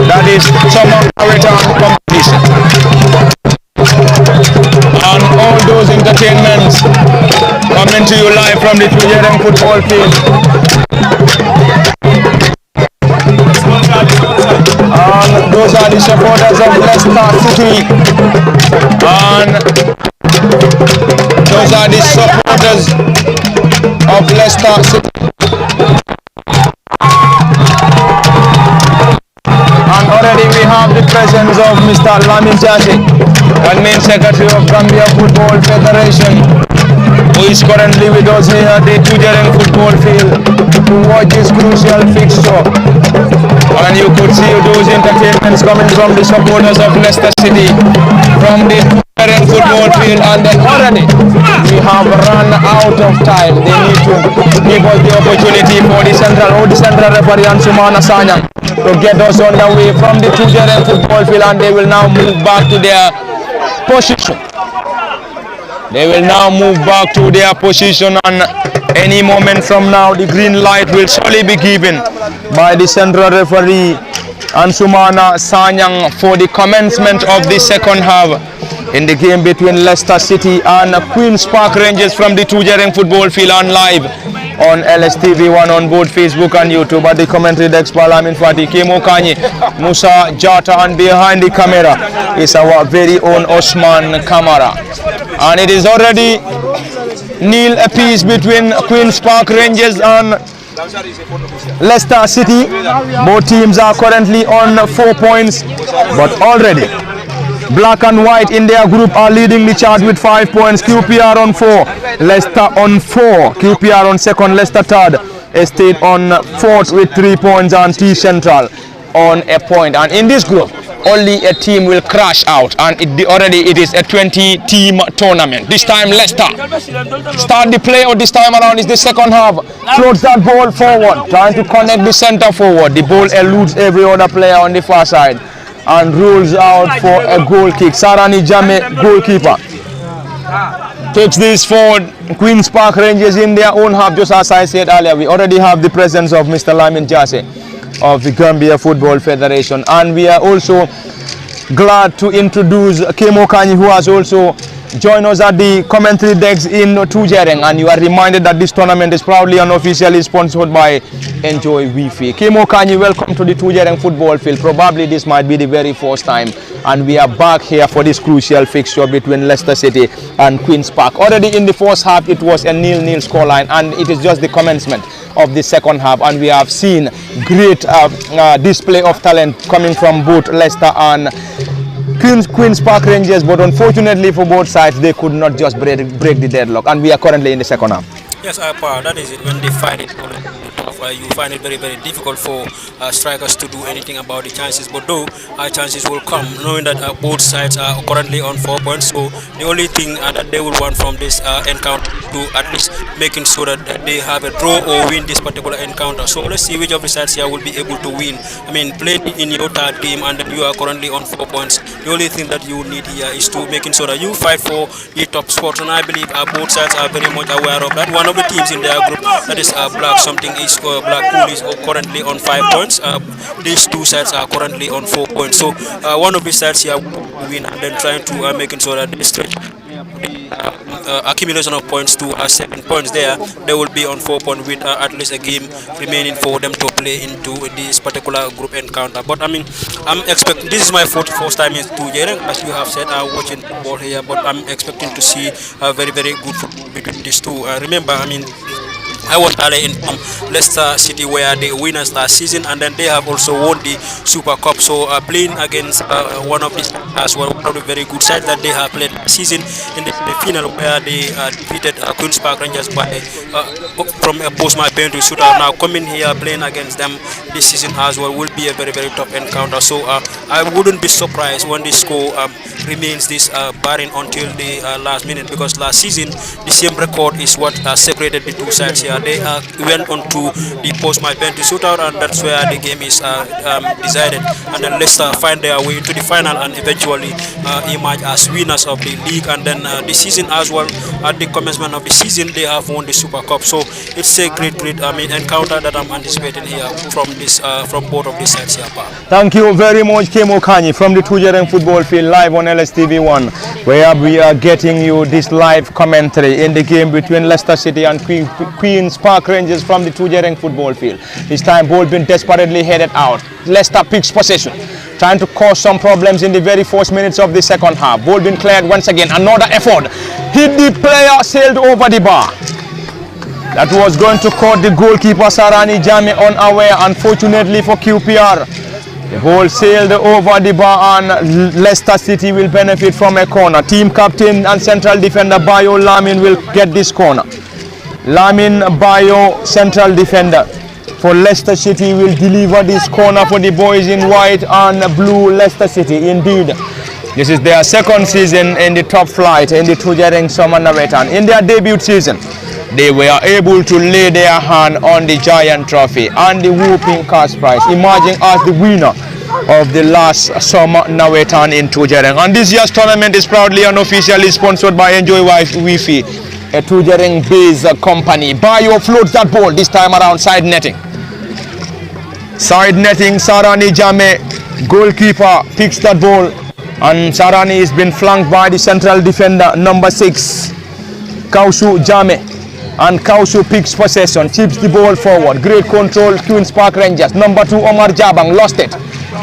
that is Summer Nawettan competition. And all those entertainments coming to you live from the Tujereng football field. And those are the supporters of Leicester City. And those are the supporters of Leicester City. And already we have the presence of Mr. Lamin Jase, Admin Secretary of Gambia Football Federation, who is currently with us here at the Tujereng football field to watch this crucial fixture. And you could see those entertainments coming from the supporters of Leicester City from the Tujereng football field, and then already we have run out of time. They need to give us the opportunity for the central referee and Sumana Sanyang to get us on the way from the Tujereng football field, and they will now move back to their position. They will now move back to their position, and any moment from now the green light will surely be given by the central referee and Sumana Sanyang for the commencement of the second half in the game between Leicester City and Queen's Park Rangers from the Tujereng football field, and live on LSTV1 on both Facebook and YouTube. At the commentary desk, Palamin Fati, Kemo Kanye, Musa Jata, and behind the camera is our very own Osman Kamara. And it is already nil apiece between Queen's Park Rangers and Leicester City. Both teams are currently on 4 points, but already Black and White in their group are leading the chart with 5 points. QPR on 4, Leicester on 4, QPR on second, Leicester third, Estate on fourth with 3 points, and T Central on a point. And in this group, only a team will crash out, and already it is a 20-team tournament. This time Leicester start the play, or this time around is the second half. Floats that ball forward, trying to connect the center forward. The ball eludes every other player on the far side and rolls out for a goal kick. Sarani Jame, goalkeeper, takes this forward. Queen's Park Rangers in their own half. Just as I said earlier, we already have the presence of Mr. Lamin Jase of the Gambia Football Federation, and we are also glad to introduce Kemo Kanye, who has also joined us at the commentary decks in Tujereng. And you are reminded that this tournament is proudly and officially sponsored by Enjoy Wi-Fi. Kemo Kanye, welcome to the Tujereng football field. Probably this might be the very first time, and we are back here for this crucial fixture between Leicester City and Queen's Park. Already in the first half, it was a 0-0 scoreline, and it is just the commencement of the second half, and we have seen great display of talent coming from both Leicester and Queen's Park Rangers, but unfortunately for both sides, they could not just break the deadlock, and we are currently in the second half. Yes, that is it. When they find it, you find it very, very difficult for strikers to do anything about the chances. But though chances will come, knowing that both sides are currently on 4 points. So the only thing that they will want from this encounter to at least making sure that they have a draw or win this particular encounter. So let's see which of the sides here will be able to win. I mean, play in your third game, and then you are currently on 4 points. The only thing that you need here is to making sure that you fight for the top spot, and I believe both sides are very much aware of that. One of the teams in their group, that is Blackpool, is currently on 5 points. These two sides are currently on 4 points. So one of the sides here will win, and then trying to making sure that they stretch accumulation of points to 7 points there. They will be on 4 points with at least a game remaining for them to play into this particular group encounter. But I mean, I'm expecting, this is my first time in Tujereng, as you have said, watching football here, but I'm expecting to see a very good football between these two. Remember, I mean, I was earlier in Leicester City, where they winners last season, and then they have also won the Super Cup. So playing against one of these as well, one of the very good sides that they have played last season in the final, where they defeated Queen's Park Rangers by from a post-match penalty shootout. Now coming here playing against them this season as well will be a very tough encounter. So I wouldn't be surprised when the score remains this barring until the last minute, because last season the same record is what separated the two sides here. They went on to the post-match penalty shootout, and that's where the game is decided. And then Leicester find their way into the final and eventually emerge as winners of the league. And then this season as well, at the commencement of the season, they have won the Super Cup. So it's a great encounter that I'm anticipating here from both of these sides here. Thank you very much, Kemo Kanyi, from the Tujereng football field, live on LSTV1, where we are getting you this live commentary in the game between Leicester City and Queen's Park Rangers from the Tujereng football field. This time ball been desperately headed out. Leicester picks possession, trying to cause some problems in the very first minutes of the second half. Ball been cleared once again. Another effort. Hit the player, sailed over the bar. That was going to caught the goalkeeper Sarani Jame unaware. Unfortunately for QPR, the ball sailed over the bar, and Leicester City will benefit from a corner. Team captain and central defender Bayo Lamin will get this corner. Lamin Bayo, central defender for Leicester City, will deliver this corner for the boys in white and blue. Leicester City, indeed, this is their second season in the top flight in the Tujereng Nawettan. In their debut season, they were able to lay their hand on the giant trophy and the whooping cash prize, emerging as the winner of the last summer Nawettan in Tujereng. And this year's tournament is proudly and officially sponsored by Enjoy WIFI, a Tujereng-based company. Bayo floats that ball, this time around side netting. Side netting, Sarani Jame, goalkeeper, picks that ball, and Sarani has been flanked by the central defender, number 6, Kausu Jame. And Kausu picks possession, chips the ball forward. Great control, Queen's Park Rangers. Number 2, Omar Jabang, lost it.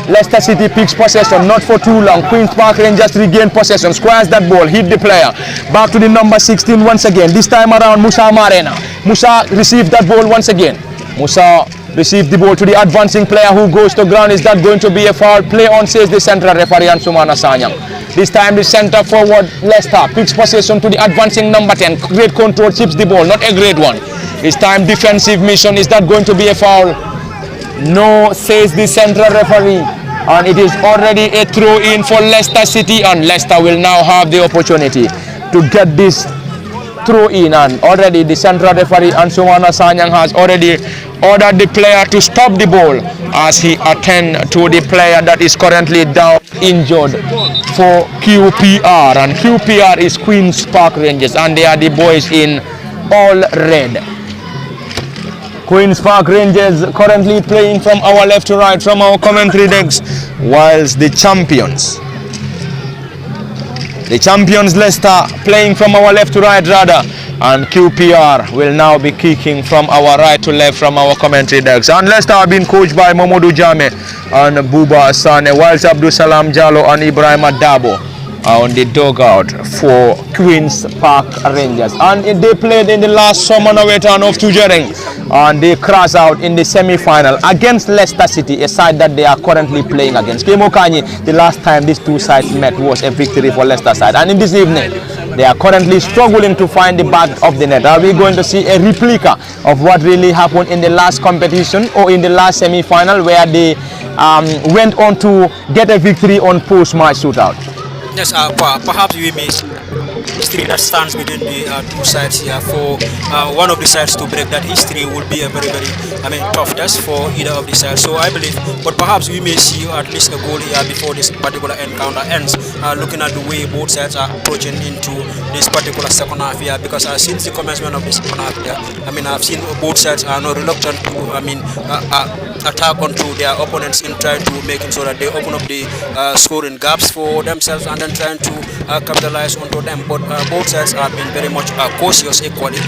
Leicester City picks possession, not for too long. Queen's Park Rangers regain possession, squares that ball, hit the player. Back to the number 16 once again. This time around, Musa Marena. Musa received that ball once again. Musa received the ball to the advancing player who goes to ground. Is that going to be a foul? Play on, says the central referee Ansumana Sanyang. This time the center forward Leicester picks possession to the advancing number 10. Great control, chips the ball, not a great one. This time defensive mission. Is that going to be a foul? No, says the central referee. And it is already a throw in for Leicester City, and Leicester will now have the opportunity to get this throw in. And already the central referee Ansumana Sanyang has already ordered the player to stop the ball as he attend to the player that is currently down injured for QPR. And QPR is Queen's Park Rangers, and they are the boys in all red. Queen's Park Rangers currently playing from our left to right from our commentary decks, whilst the champions Leicester playing from our left to right rather, and QPR will now be kicking from our right to left from our commentary decks. And Leicester have been coached by Momodu Jame and Buba Sane, whilst Abdul Salam Jallo and Ibrahim Adabo are on the dugout for Queen's Park Rangers. And they played in the last summer Nawettan of Tujereng, and they crash out in the semi-final against Leicester City, a side that they are currently playing against. Kemo Kanyi, the last time these two sides met was a victory for Leicester side, and in this evening they are currently struggling to find the back of the net. Are we going to see a replica of what really happened in the last competition or in the last semi-final, where they went on to get a victory on post-match shootout? Yes, perhaps we may see history that stands between the two sides here. For one of the sides to break that history will be a very, very, tough test for either of the sides. So I believe, but perhaps we may see at least a goal here before this particular encounter ends. Looking at the way both sides are approaching into this particular second half here, because since the commencement of the second half here, I've seen both sides are not reluctant to, attack onto their opponents in trying to make it so that they open up the scoring gaps for themselves and then trying to capitalize onto them. But both sides have been very much cautious equally.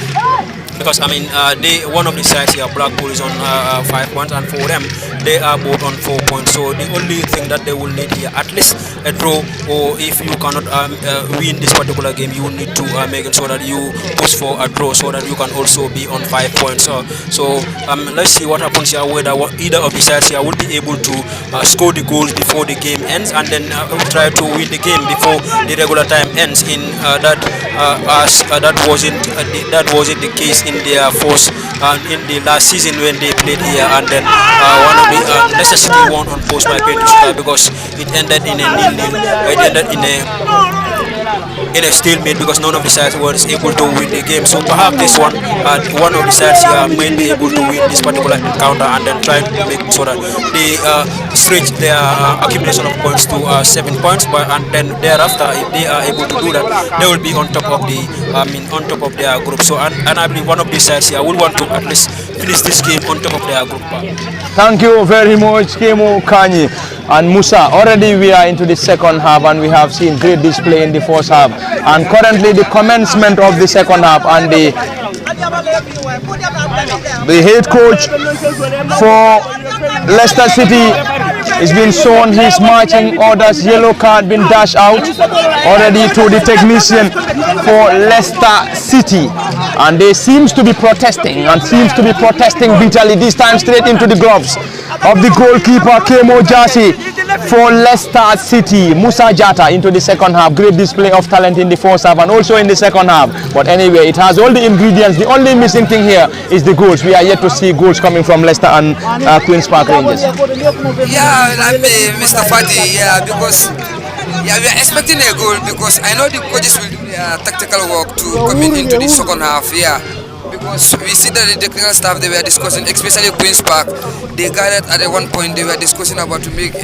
Because one of the sides here, Blackpool, is on 5 points, and for them, they are both on 4 points. So the only thing that they will need here, at least a draw, or if you cannot win this particular game, you will need to make it so that you push for a draw, so that you can also be on 5 points. So let's see what happens here, whether either of the sides here will be able to score the goals before the game ends, and then try to win the game before the regular time ends. That wasn't the case in their force in the last season when they played here, and then one of the Leicester City won on post by penalty because it ended in a nil-nil. It ended in a stalemate because none of the sides was able to win the game. So perhaps this one of the sides might be able to win this particular encounter and then try to make so that they stretch their accumulation of points to 7 points. And then thereafter, if they are able to do that, they will be on top of their group. So and I believe one of these sides here will want to at least finish this game on top of their group. Thank you very much, Kemo Kanyi and Musa. Already we are into the second half, and we have seen great display in the first half. And currently the commencement of the second half, and the head coach for Leicester City is being shown his marching orders. Yellow card been dashed out already to the technician for Leicester City, and they seems to be protesting bitterly, this time straight into the gloves of the goalkeeper Kemo Jasi for Leicester City. Musa Jata into the second half. Great display of talent in the first half and also in the second half. But anyway, it has all the ingredients. The only missing thing here is the goals. We are yet to see goals coming from Leicester and Queen's Park Rangers. Yeah, Mr. Fati, because we are expecting a goal, because I know the coaches will do their tactical work to come into the second half. Because we see that the technical staff, they were discussing, especially Queen's Park, they gathered at one point, they were discussing about to make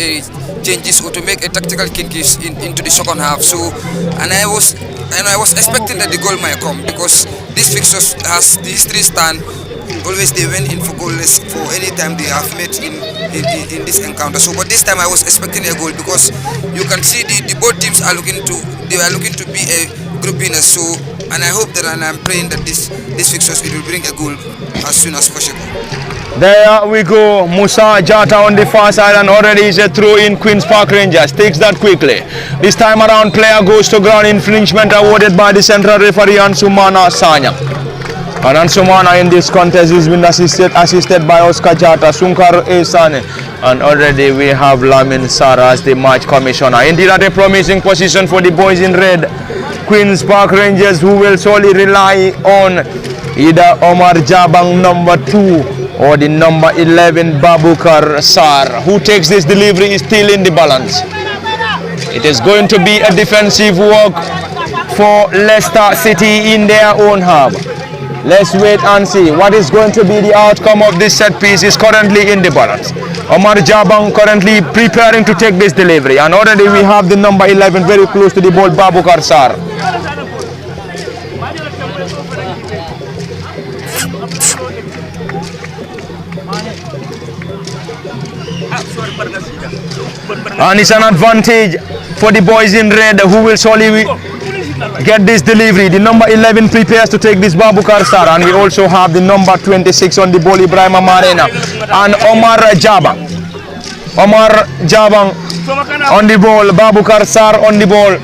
changes or to make a tactical changes into the second half. So, and I was expecting that the goal might come, because this fixture has the history stand. Always they went in for goalless for any time they have met in this encounter. So, but this time I was expecting a goal, because you can see the both teams are looking to be a group winner. So, and I hope that, and I'm praying that this fixtures it will bring a goal as soon as possible. There we go, Musa Jata on the far side, and already is a throw in. Queen's Park Rangers takes that quickly. This time around, player goes to ground. Infringement awarded by the central referee Ansumana Sanya. And Ansumana in this contest has been assisted by Oscar Jata, Sunkar Esane, and already we have Lamin Sara as the match commissioner. Indeed, at a promising position for the boys in red, Queen's Park Rangers, who will solely rely on either Omar Jabang number 2 or the number 11 Babukar Sar. Who takes this delivery is still in the balance. It is going to be a defensive work for Leicester City in their own half. Let's wait and see what is going to be the outcome of this set piece. Is currently in the balance. Omar Jabang currently preparing to take this delivery, and already we have the number 11 very close to the ball, Babukar Sar. And it's an advantage for the boys in red, who will surely get this delivery. The number 11 prepares to take this, Babukar Sar, and we also have the number 26 on the ball, Ibrahim Marena, and Omar Jabang. Omar Jabang on the ball, Babukar Sar on the ball.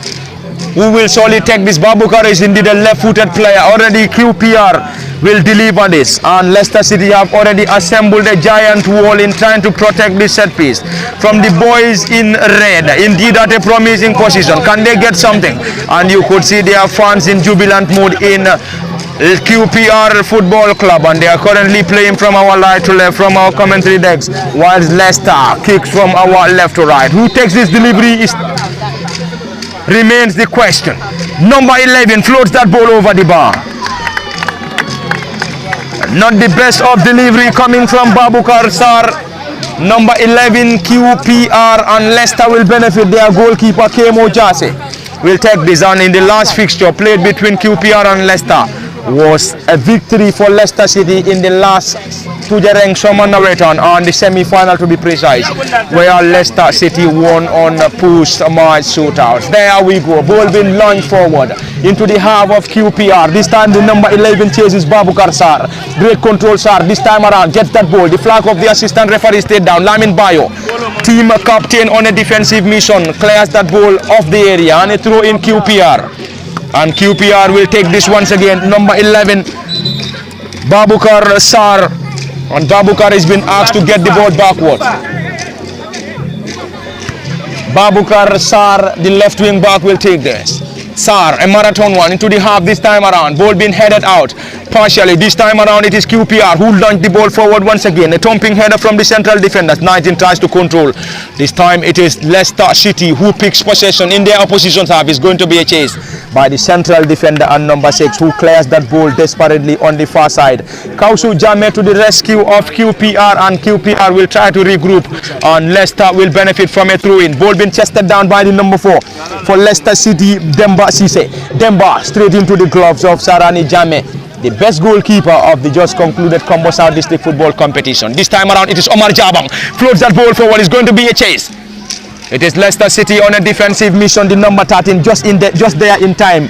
Who will surely take this? Babukar is indeed a left-footed player. Already QPR will deliver this, and Leicester City have already assembled a giant wall in trying to protect this set piece from the boys in red. Indeed, at a promising position. Can they get something? And you could see their fans in jubilant mood in QPR Football Club, and they are currently playing from our right to left, from our commentary decks, whilst Leicester kicks from our left to right. Who takes this delivery is remains the question. Number 11 floats that ball over the bar. Not the best of delivery coming from Babukar Sar. Number 11 QPR, and Leicester will benefit. Their goalkeeper Kemo Jase will take this on. In the last fixture played between QPR and Leicester was a victory for Leicester City in the last Tujereng Nawettan on the semi-final, to be precise, where Leicester City won on post-match shootouts. There we go, ball being launched forward into the half of QPR. This time the number 11 chases Babukar Sar. Great control, Sar. This time around gets that ball. The flag of the assistant referee stayed down. Lamin Bayo, team captain on a defensive mission, clears that ball off the area, and a throw in QPR. And QPR will take this once again. Number 11 Babukar Sar, and Babukar has been asked to get the ball backward. Babukar Sar, the left wing back, will take this. Sar, a marathon one into the half this time around. Ball being headed out partially. This time around it is QPR who launched the ball forward once again. A thumping header from the central defenders. 19 tries to control. This time it is Leicester City who picks possession in their opposition's half. It's going to be a chase by the central defender and number 6 who clears that ball desperately on the far side. Kausu Jame to the rescue of QPR, and QPR will try to regroup, and Leicester will benefit from a throw-in. Ball being chested down by the number 4 for Leicester City, Demba Cisse. Demba straight into the gloves of Sarani Jame, the best goalkeeper of the just concluded Combo South District football competition. This time around it is Omar Jabang. Floats that ball forward. It's going to be a chase. It is Leicester City on a defensive mission. The number 13 just there in time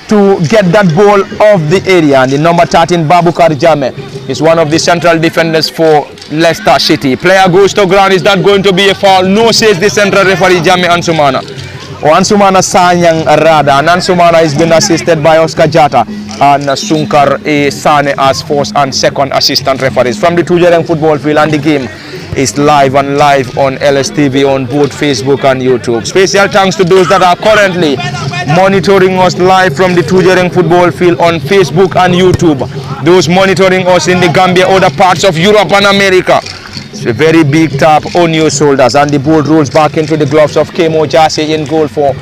to get that ball off the area. And the number 13 Babukar Jame is one of the central defenders for Leicester City. Player goes to ground. Is that going to be a foul? No, says the central referee Jame Ansumana. Ansumana Sanyang Rada, and Ansumana has been assisted by Oscar Jata and Sunkar Sane as first and second assistant referees from the Tujereng football field. And the game is live on LSTV on both Facebook and YouTube. Special thanks to those that are currently monitoring us live from the Tujereng football field on Facebook and YouTube. Those monitoring us in the Gambia, other parts of Europe and America. It's a very big tap on your shoulders, and the ball rolls back into the gloves of Kemo Jase in goal for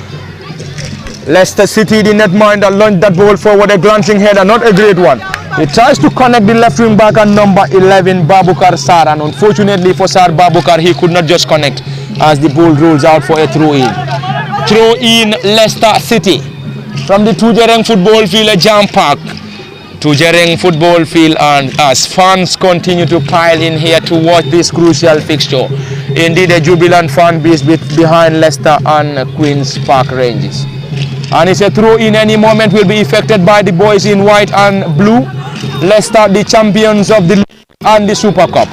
Leicester City. The netminder launched that ball forward, a glancing header, not a great one. He tries to connect the left wing back and number 11 Babukar Sar, and unfortunately for Sar Babukar, he could not just connect as the ball rolls out for a throw-in. Throw-in Leicester City from the Tujereng football field, a jam park. Tujereng football field, and as fans continue to pile in here to watch this crucial fixture. Indeed, a jubilant fan base behind Leicester and Queen's Park Rangers. And it's a throw in any moment, will be effected by the boys in white and blue. Leicester, the champions of the league and the Super Cup.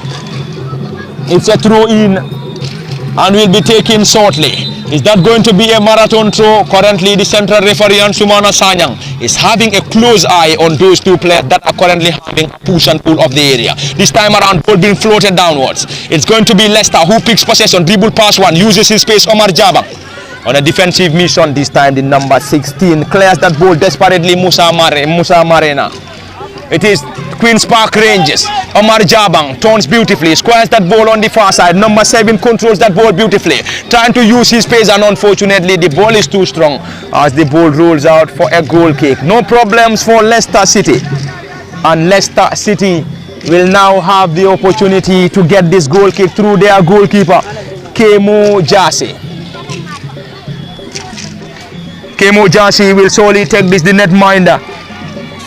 It's a throw in and will be taken shortly. Is that going to be a marathon throw? Currently the central referee Ansumana Sanyang is having a close eye on those two players that are currently having push and pull of the area. This time around, ball being floated downwards. It's going to be Leicester who picks possession. Dribble pass one, uses his space. Omar Jabang on a defensive mission. This time the number 16 clears that ball desperately. Musa Marena. It is Queen's Park Rangers. Omar Jabang turns beautifully, squares that ball on the far side. Number 7 controls that ball beautifully, trying to use his pace, and unfortunately the ball is too strong as the ball rolls out for a goal kick. No problems for Leicester City, and Leicester City will now have the opportunity to get this goal kick through their goalkeeper Kemo Jase. Kemo Jase will solely take this, the netminder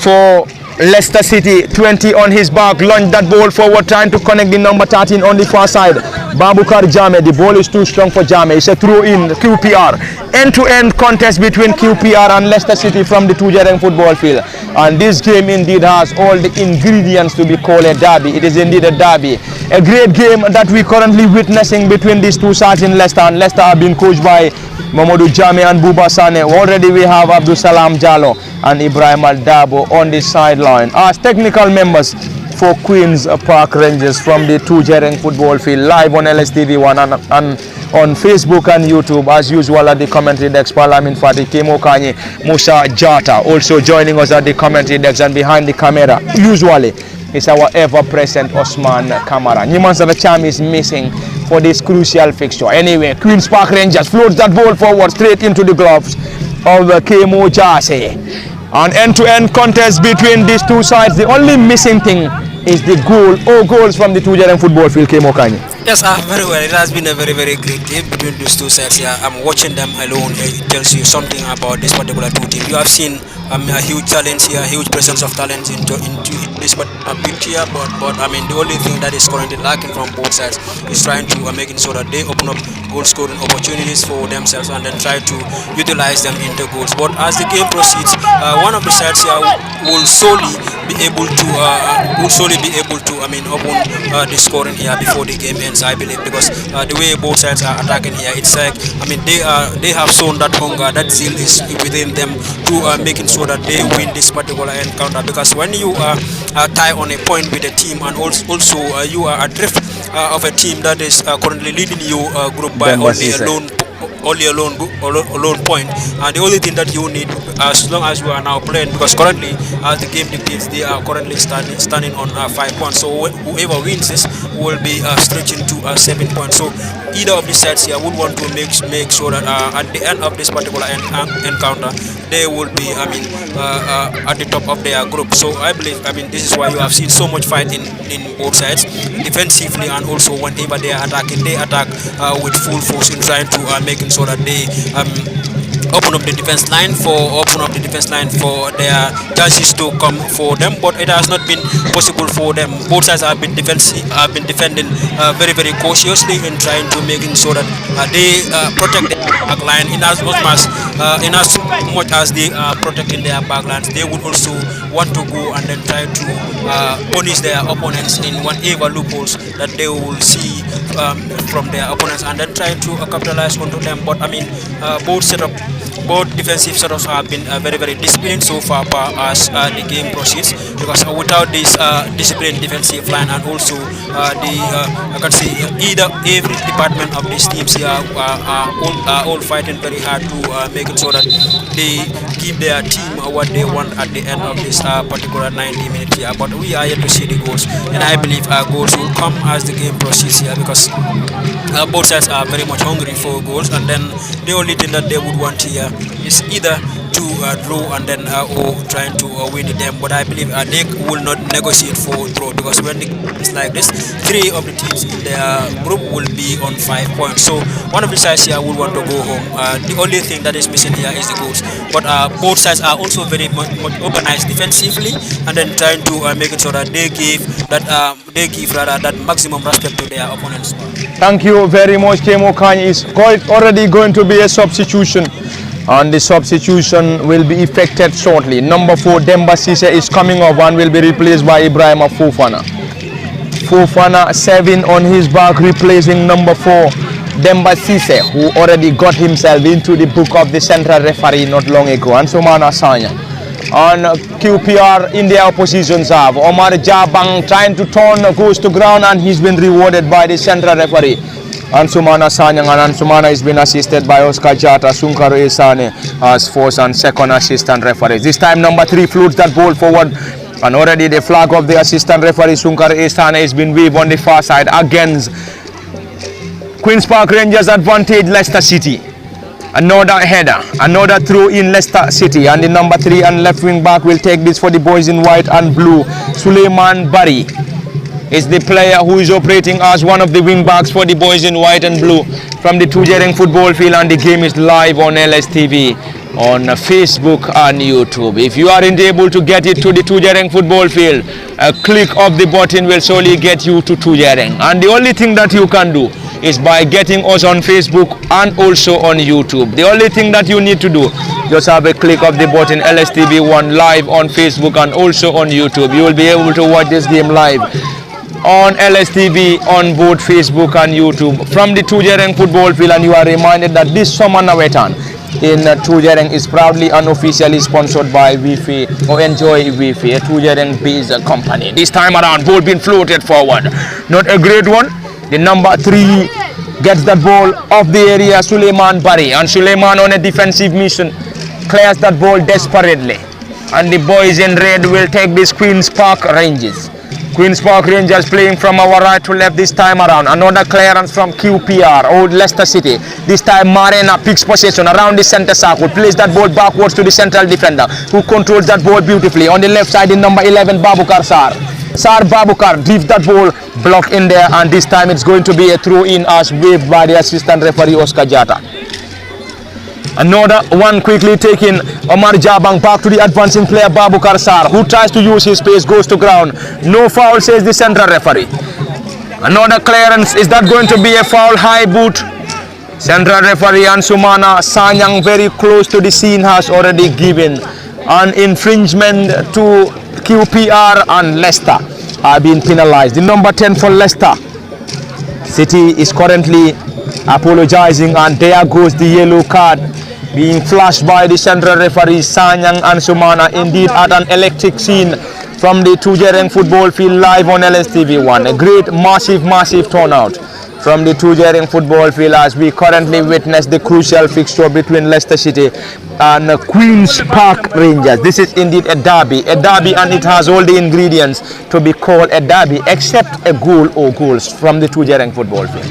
for Leicester City. 20 on his back, launched that ball forward, trying to connect the number 13 on the far side. Babukar Jame, the ball is too strong for Jame. It's a throw in QPR. End-to-end contest between QPR and Leicester City from the Tujereng football field. And this game indeed has all the ingredients to be called a derby. It is indeed a derby. A great game that we currently witnessing between these two sides in Leicester. And Leicester have been coached by Mamadou Jame and Buba Sane. Already we have Abdul Salam Jallo and Ibrahim Al-Dabo on the sideline as technical members for Queen's Park Rangers from the Tujereng football field, live on LSTV1 and on Facebook and YouTube. As usual at the commentary desk, Palamin Fati, Kemo Kanye, Musa Jata also joining us at the commentary desk, and behind the camera usually is our ever-present Osman Kamara. Nyiman Sadacham is missing for this crucial fixture. Anyway, Queen's Park Rangers floats that ball forward straight into the gloves of the KMO jersey. An end-to-end contest between these two sides. The only missing thing is the goal or goals from the Tujereng football field, KMO Kanye. Yes, very well. It has been a very, very great game between these two sides here. I'm watching them alone. It tells you something about this particular two teams. You have seen a huge talent here, a huge presence of talent into this pitch here. But I mean, the only thing that is currently lacking from both sides is trying to making sure that they open up goal scoring opportunities for themselves and then try to utilize them into goals. But as the game proceeds, one of the sides here will solely be able to open the scoring here before the game ends, I believe, because the way both sides are attacking here, it's like, I mean, they have shown that hunger, that zeal is within them to making sure that they win this particular encounter. Because when you tie on a point with a team and also you are adrift of a team that is currently leading you group by only a lone point, and the only thing that you need, as long as you are now playing, because currently as the game dictates, they are currently standing on 5 points, so whoever wins this will be stretching to 7 points. So either of the sides here would want to make sure that at the end of this particular encounter they will be at the top of their group. So I believe, this is why you have seen so much fighting in both sides, defensively, and also whenever they are attacking, they attack with full force in trying to making sure that they open up the defense line for their chances to come for them, but it has not been possible for them. Both sides have been defending very, very cautiously in trying to making sure that they protect the back line in as much as they are protecting their back lines. They would also want to go and then try to punish their opponents in whatever loopholes that they will see from their opponents, and then try to capitalize onto them. But both defensive setups have been very, very disciplined so far as the game proceeds, because without this disciplined defensive line, and also I can see every department of these teams here are all fighting very hard to making sure that they give their team what they want at the end of this particular 90 minutes here. But we are yet to see the goals, and I believe goals will come as the game proceeds here, because both sides are very much hungry for goals, and then the only thing that they would want here is either to draw and then or trying to win the game. But I believe they will not negotiate for draw, because when it's like this, 3 of the teams in their group will be on 5 points. So one of the sides here will want to go home. The only thing that is missing here is the goals. But both sides are also very much organized defensively, and then trying to making sure that they give that maximum respect to their opponents. Thank you very much, Kemo Kanye. Is already going to be a substitution, and the substitution will be effected shortly. Number 4, Demba Cisse, is coming up and will be replaced by Ibrahima Fofana. Fofana 7 on his back, replacing number 4, Demba Cisse, who already got himself into the book of the central referee not long ago. And Sumana Sanya. On QPR in their opposition serve, Omar Jabang trying to turn, goes to ground, and he's been rewarded by the central referee. Ansumana Sanyang, and Ansumana has been assisted by Oscar Jata, Sunkaro Esane as first and second assistant referees. This time number 3 floats that ball forward, and already the flag of the assistant referee Sunkaro Esane has been waved on the far side against Queen's Park Rangers advantage Leicester City. Another header, another throw in Leicester City, and the number 3 and left wing back will take this for the boys in white and blue. Suleiman Bari is the player who is operating as one of the wing backs for the boys in white and blue from the Tujereng football field, and the game is live on LSTV on Facebook and YouTube. If you aren't able to get it to the Tujereng football field, a click of the button will surely get you to Tujereng, and the only thing that you can do is by getting us on Facebook and also on YouTube. The only thing that you need to do, just have a click of the button LSTV1 live on Facebook and also on YouTube. You will be able to watch this game live on LSTV on both Facebook and YouTube from the Tujereng football field. And you are reminded that this summer Nawettan in Tujereng is proudly and officially sponsored by WIFI, or Enjoy WIFI, a Tujereng based company. This time around, ball being floated forward, not a great one. The number 3 gets that ball off the area, Suleiman Bari, and Suleiman on a defensive mission clears that ball desperately, and the boys in red will take this Queen's Park Rangers. Queen's Park Rangers playing from our right to left this time around. Another clearance from QPR, Old Leicester City. This time Marena picks possession around the center circle, plays that ball backwards to the central defender, who controls that ball beautifully. On the left side in number 11, Babukar Sar. Sar Babukar drifts that ball, block in there, and this time it's going to be a throw-in as waved by the assistant referee Oscar Jata. Another one quickly taken. Omar Jabang back to the advancing player Babukar Sar, who tries to use his pace, goes to ground. No foul, says the central referee. Another clearance. Is that going to be a foul? High boot. Central referee Ansumana Sanyang, very close to the scene, has already given an infringement to QPR, and Leicester have been penalized. The number 10 for Leicester City is currently apologizing, and there goes the yellow card being flashed by the central referee Sanyang Ansumana. Indeed, at an electric scene from the Tujereng football field live on LSTV1. A great, massive turnout from the Tujereng football field as we currently witness the crucial fixture between Leicester City and Queen's Park Rangers. This is indeed a derby, and it has all the ingredients to be called a derby, except a goal or goals from the Tujereng football field.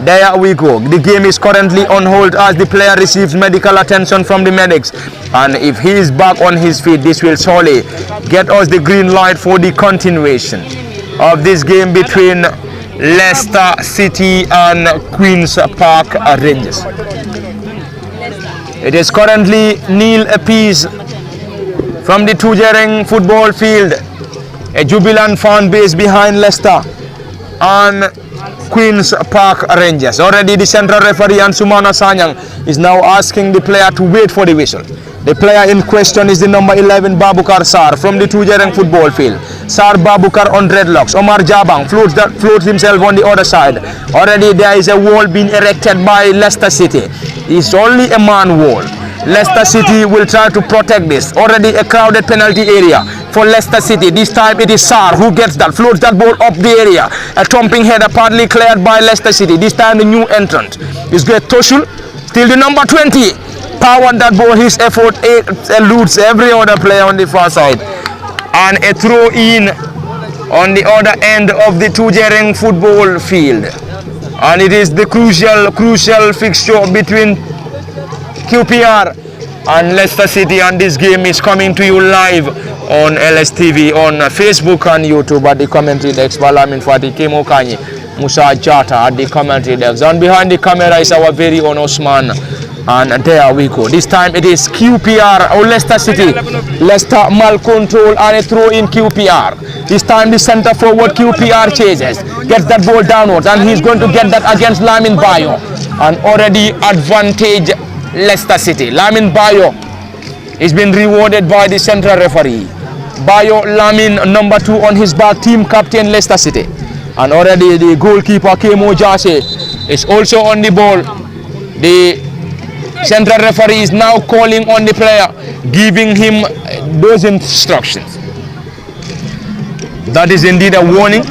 There we go. The game is currently on hold as the player receives medical attention from the medics, and if he is back on his feet, this will surely get us the green light for the continuation of this game between Leicester City and Queen's Park Rangers. It is currently nil apiece from the Tujereng football field. A jubilant fan base behind Leicester and Queen's Park Rangers. Already the central referee Ansumana Sanyang is now asking the player to wait for the whistle. The player in question is the number 11 Babukar Sar from the Tujereng football field. Sar Babukar on dreadlocks. Omar Jabang floats himself on the other side. Already there is a wall being erected by Leicester City. It's only a man wall. Leicester City will try to protect this. Already a crowded penalty area for Leicester City. This time it is Sar who gets that, floats that ball up the area. A thumping header partly cleared by Leicester City. This time the new entrant is Great Toshul. Still the number 20. Powered that ball, his effort eludes every other player on the far side. And a throw in on the other end of the Tujereng football field. And it is the crucial fixture between QPR and Leicester City, and this game is coming to you live on LSTV on Facebook and YouTube at the commentary desk. Balamin Fati, Kemo Kanyi, Musa Jata at the commentary desk. And behind the camera is our very own Osman. And there we go. This time it is QPR or Leicester City. Leicester mal control and a throw in QPR. This time the centre forward QPR chases, gets that ball downwards, and he's going to get that against Lamin Bayo. And already advantage Leicester City. Lamin Bayo is been rewarded by the central referee. Bayo Lamin, number 2 on his back, team captain Leicester City. And already the goalkeeper Kemo Jase is also on the ball. The central referee is now calling on the player, giving him those instructions. That is indeed a warning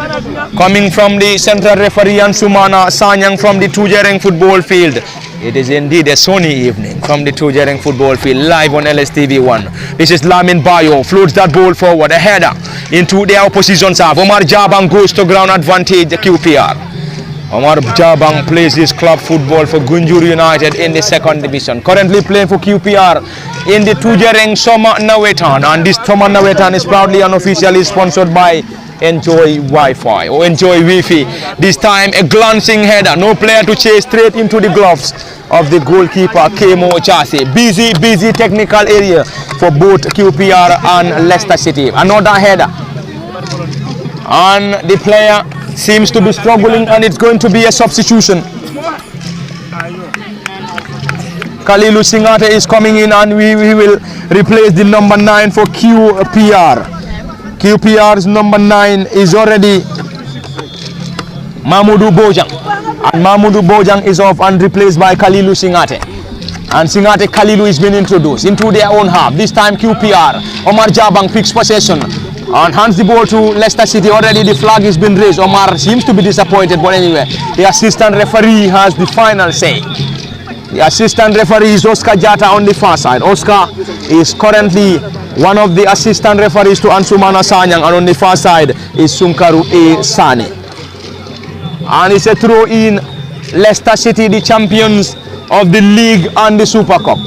coming from the central referee Ansumana Sanyang from the Tujereng football field. It is indeed a sunny evening from the Tujereng football field live on LSTV1. This is Lamin Bayo, floats that ball forward, a header into the opposition half. Omar Jabang goes to ground, advantage QPR. Omar Jabang plays his club football for Gunjur United in the 2nd division. Currently playing for QPR in the Tujereng Summer Nawettan, and this Summer Nawettan is proudly and officially sponsored by Enjoy Wi-Fi or Enjoy Wi-Fi. This time a glancing header, no player to chase, straight into the gloves of the goalkeeper Kemo Chase. Busy technical area for both QPR and Leicester City. Another header, and the player seems to be struggling, and it's going to be a substitution. Kalilu Singate is coming in, and we will replace the number 9 for QPR. QPR's number 9 is already Mamudu Bojang, and Mamudu Bojang is off and replaced by Kalilu Singate. And Singate Kalilu is being introduced into their own half. This time QPR. Omar Jabang picks possession and hands the ball to Leicester City. Already the flag has been raised. Omar seems to be disappointed, but anyway, the assistant referee has the final say. The assistant referee is Oscar Jata on the far side. Oscar is currently one of the assistant referees to Ansumana Sanyang, and on the far side is Sunkaru A. Sani. And it's a throw in. Leicester City, the champions of the league and the Super Cup.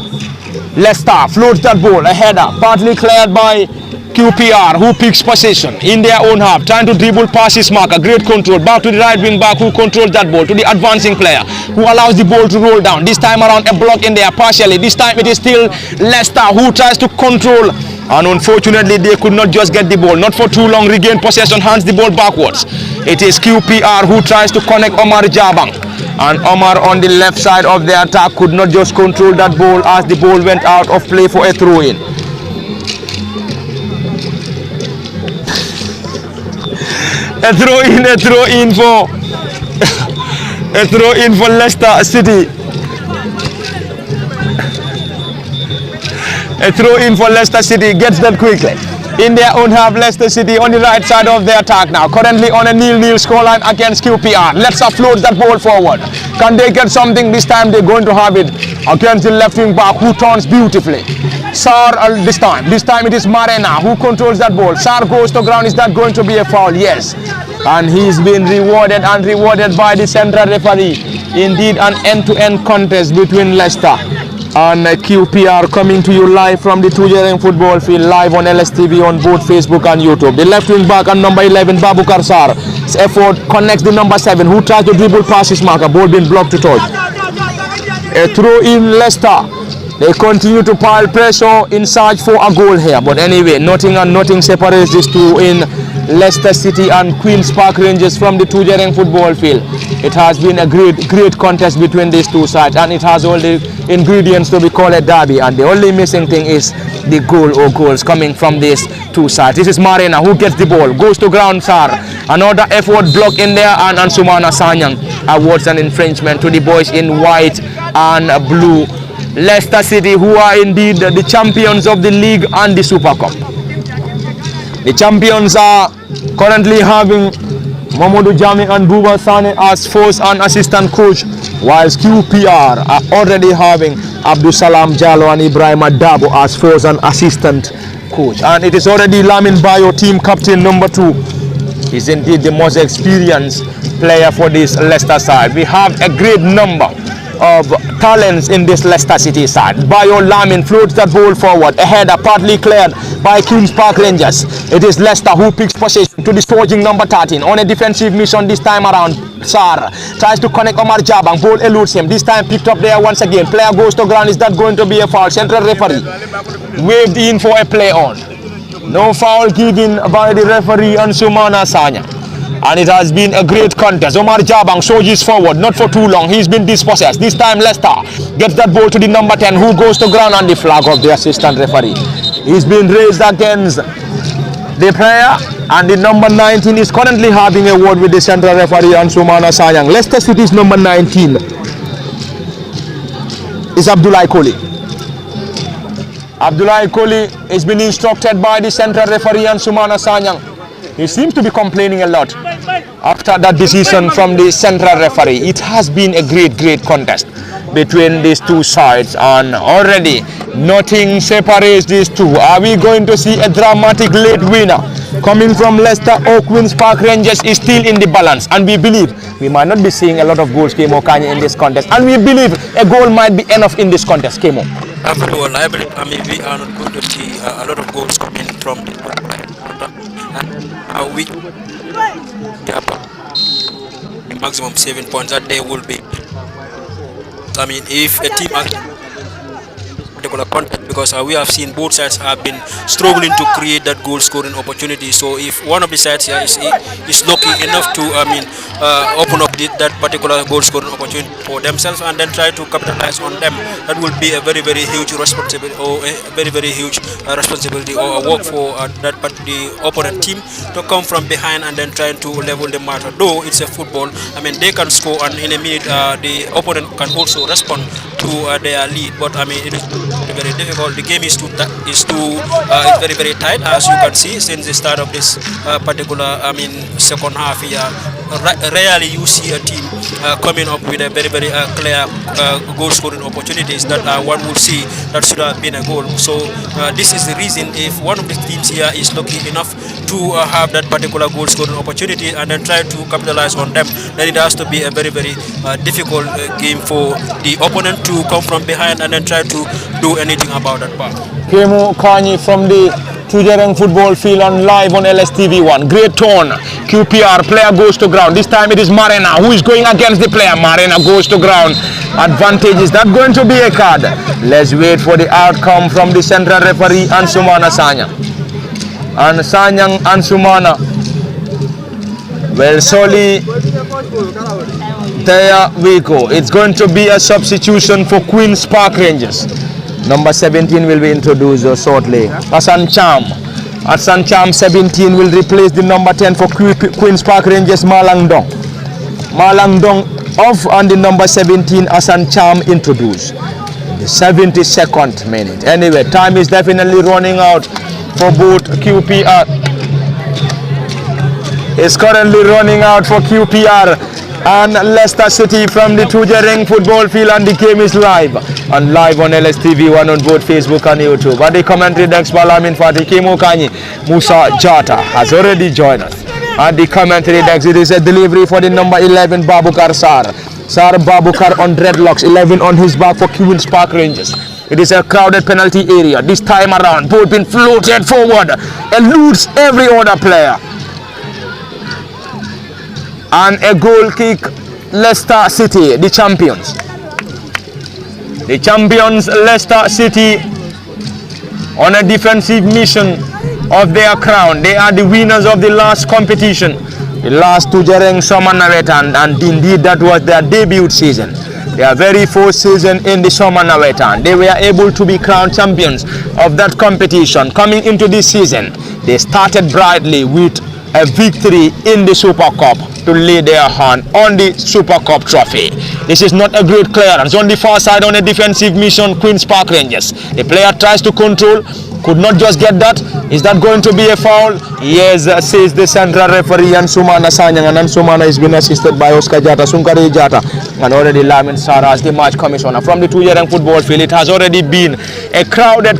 Leicester floats that ball, a header, partly cleared by QPR, who picks possession in their own half, trying to dribble past his marker. Great control, back to the right wing back, who controls that ball, to the advancing player, who allows the ball to roll down. This time around, a block in there partially. This time it is still Leicester who tries to control, and unfortunately they could not just get the ball. Not for too long, regain possession, hands the ball backwards. It is QPR who tries to connect Omar Jabang, and Omar on the left side of the attack could not just control that ball as the ball went out of play for a throw-in. A throw-in for Leicester City. A throw-in for Leicester City, gets that quickly. In their own half, Leicester City on the right side of the attack now, currently on a 0-0 scoreline against QPR. Leicester floats that ball forward. Can they get something this time? They're going to have it against the left wing back, who turns beautifully. Sar this time it is Marena who controls that ball. Sar goes to ground. Is that going to be a foul? Yes. And he's been rewarded by the central referee. Indeed, an end-to-end contest between Leicester and QPR, coming to you live from the Tujereng football field, live on LSTV on both Facebook and YouTube. The left wing back and number 11, Babukar Sar's effort connects the number 7, who tries to dribble past his marker. Ball being blocked to touch. A throw in Leicester. They continue to pile pressure in search for a goal here. But anyway, nothing separates these two in Leicester City and Queen's Park Rangers from the Tujereng football field. It has been a great contest between these two sides, and it has all the ingredients to be called a derby. And the only missing thing is the goal or goals coming from these two sides. This is Marina who gets the ball, goes to ground. Sar, another effort block in there, and Ansumana Sanyang awards an infringement to the boys in white and blue. Leicester City, who are indeed the champions of the league and the Super Cup. The champions are currently having Mamadou Jami and Buba Sane as first and assistant coach, whilst QPR are already having Abdul Salam Jallo and Ibrahim Adabo as first and assistant coach. And it is already Lamin Bayo, team captain number 2. He's indeed the most experienced player for this Leicester side. We have a great number of talents in this Leicester City side. Bayo Lamin floats that ball forward. A header partly cleared by Queen's Park Rangers. It is Leicester who picks possession to the surging number 13 on a defensive mission this time around. Sar tries to connect Omar Jabang. Ball eludes him. This time picked up there once again. Player goes to ground. Is that going to be a foul? Central referee waved in for a play on. No foul given by the referee Ansumana Sanyang. And it has been a great contest. Omar Jabang surges forward, not for too long. He's been dispossessed. This time Leicester gets that ball to the number 10, who goes to ground on the flag of the assistant referee. He's been raised against the player, and the number 19 is currently having a word with the central referee Ansumana Sanyang. Leicester City's number 19 is Abdullah Koli. Abdullah Koli has been instructed by the central referee Ansumana Sanyang. He seems to be complaining a lot after that decision from the central referee. It has been a great contest between these two sides, and already nothing separates these two. Are we going to see a dramatic late winner coming from Leicester, or Queen's Park Rangers is still in the balance? And we believe we might not be seeing a lot of goals, Kemo Kanye, in this contest, and we believe a goal might be enough in this contest, Kemo. After all, I believe we are not going to see a lot of goals coming from the we the maximum 7 points that day will be. I mean, if a team has particular contact, because we have seen both sides have been struggling to create that goal scoring opportunity. So if one of the sides here is lucky enough to open up that particular goal scoring opportunity for themselves and then try to capitalize on them, that will be a very huge responsibility, or a very huge responsibility or a work for the opponent team to come from behind and then trying to level the matter. Though it's a football, I mean, they can score, and in a minute the opponent can also respond to their lead. But I mean, it is very difficult. The game is it's very tight, as you can see since the start of this particular second half here. Rarely you see a team coming up with a very clear goal scoring opportunities that one would see that should have been a goal. So this is the reason if one of the teams here is lucky enough to have that particular goal scoring opportunity and then try to capitalize on them, then it has to be a very difficult game for the opponent to come from behind and then try to do anything about that part. Kemo Kanyi from the Tujereng football field on live on LSTV1. Great turn. QPR player goes to ground. This time it is Marena who is going against the player. Marena goes to ground. Advantage, is that going to be a card? Let's wait for the outcome from the central referee Ansumana Sanyang. And Sanyang Ansumana. Well, Soli, there we go. It's going to be a substitution for Queen's Park Rangers. Number 17 will be introduced shortly. Hassan Cham. Hassan Cham 17 will replace the number 10 for Queen's Park Rangers, Malang Dong. Malang Dong off and the number 17 Hassan Cham introduced. The 72nd minute. Anyway, time is definitely running out for both QPR. It's currently running out for QPR and Leicester City from the Tujereng football field, and the game is live on LSTV1 on both Facebook and YouTube. But the commentary desk Balamin Fati Kemo Kanyi Musa Jata has already joined us. At the commentary desk, it is a delivery for the number 11 Babukar Sar. Sar Babukar on dreadlocks, 11 on his back for Queen's Park Rangers. It is a crowded penalty area. This time around, both been floated forward, eludes every other player. And a goal kick, Leicester City, the champions. The champions, Leicester City, on a defensive mission of their crown. They are the winners of the last competition, the last Tujereng Nawettan, and indeed that was their debut season. Their very first season in the Nawettan. They were able to be crowned champions of that competition. Coming into this season, they started brightly with a victory in the Super Cup to lay their hand on the Super Cup trophy. This is not a great clearance. On the far side, on a defensive mission, Queen's Park Rangers. The player tries to control, could not just get that. Is that going to be a foul? Yes, says the central referee Ansumana Sanyang, and Ansumana is being assisted by Oscar Jata, Sunkari Jata, and already Lamin Sara as the match commissioner. From the Tujereng football field, it has already been a crowded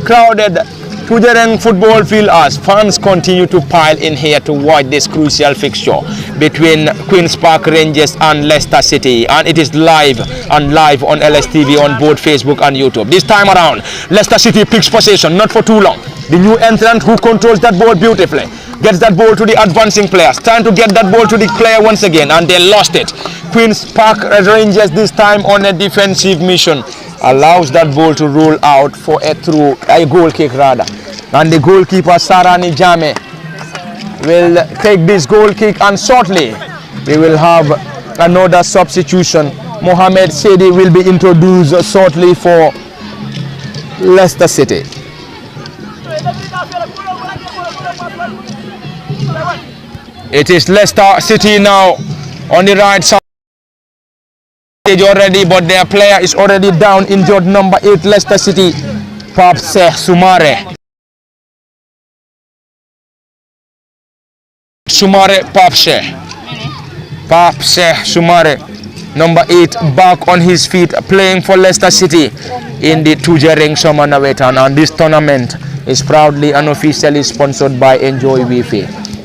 Tujereng football field as fans continue to pile in here to watch this crucial fixture between Queen's Park Rangers and Leicester City, and it is live on LSTV on both Facebook and YouTube. This time around, Leicester City picks possession, not for too long. The new entrant who controls that ball beautifully gets that ball to the advancing players, trying to get that ball to the player once again, and they lost it. Queen's Park Rangers this time on a defensive mission allows that ball to roll out for a goal kick rather. And the goalkeeper Sarani Jame will take this goal kick, and shortly we will have another substitution. Mohamed Sedi will be introduced shortly for Leicester City. It is Leicester City now on the right side already, but their player is already down, injured, number 8 Leicester City, Papse Sumare. Papse Sumare, number 8, back on his feet, playing for Leicester City in the Tujereng Nawettan, and this tournament is proudly and officially sponsored by Enjoy Wi-Fi,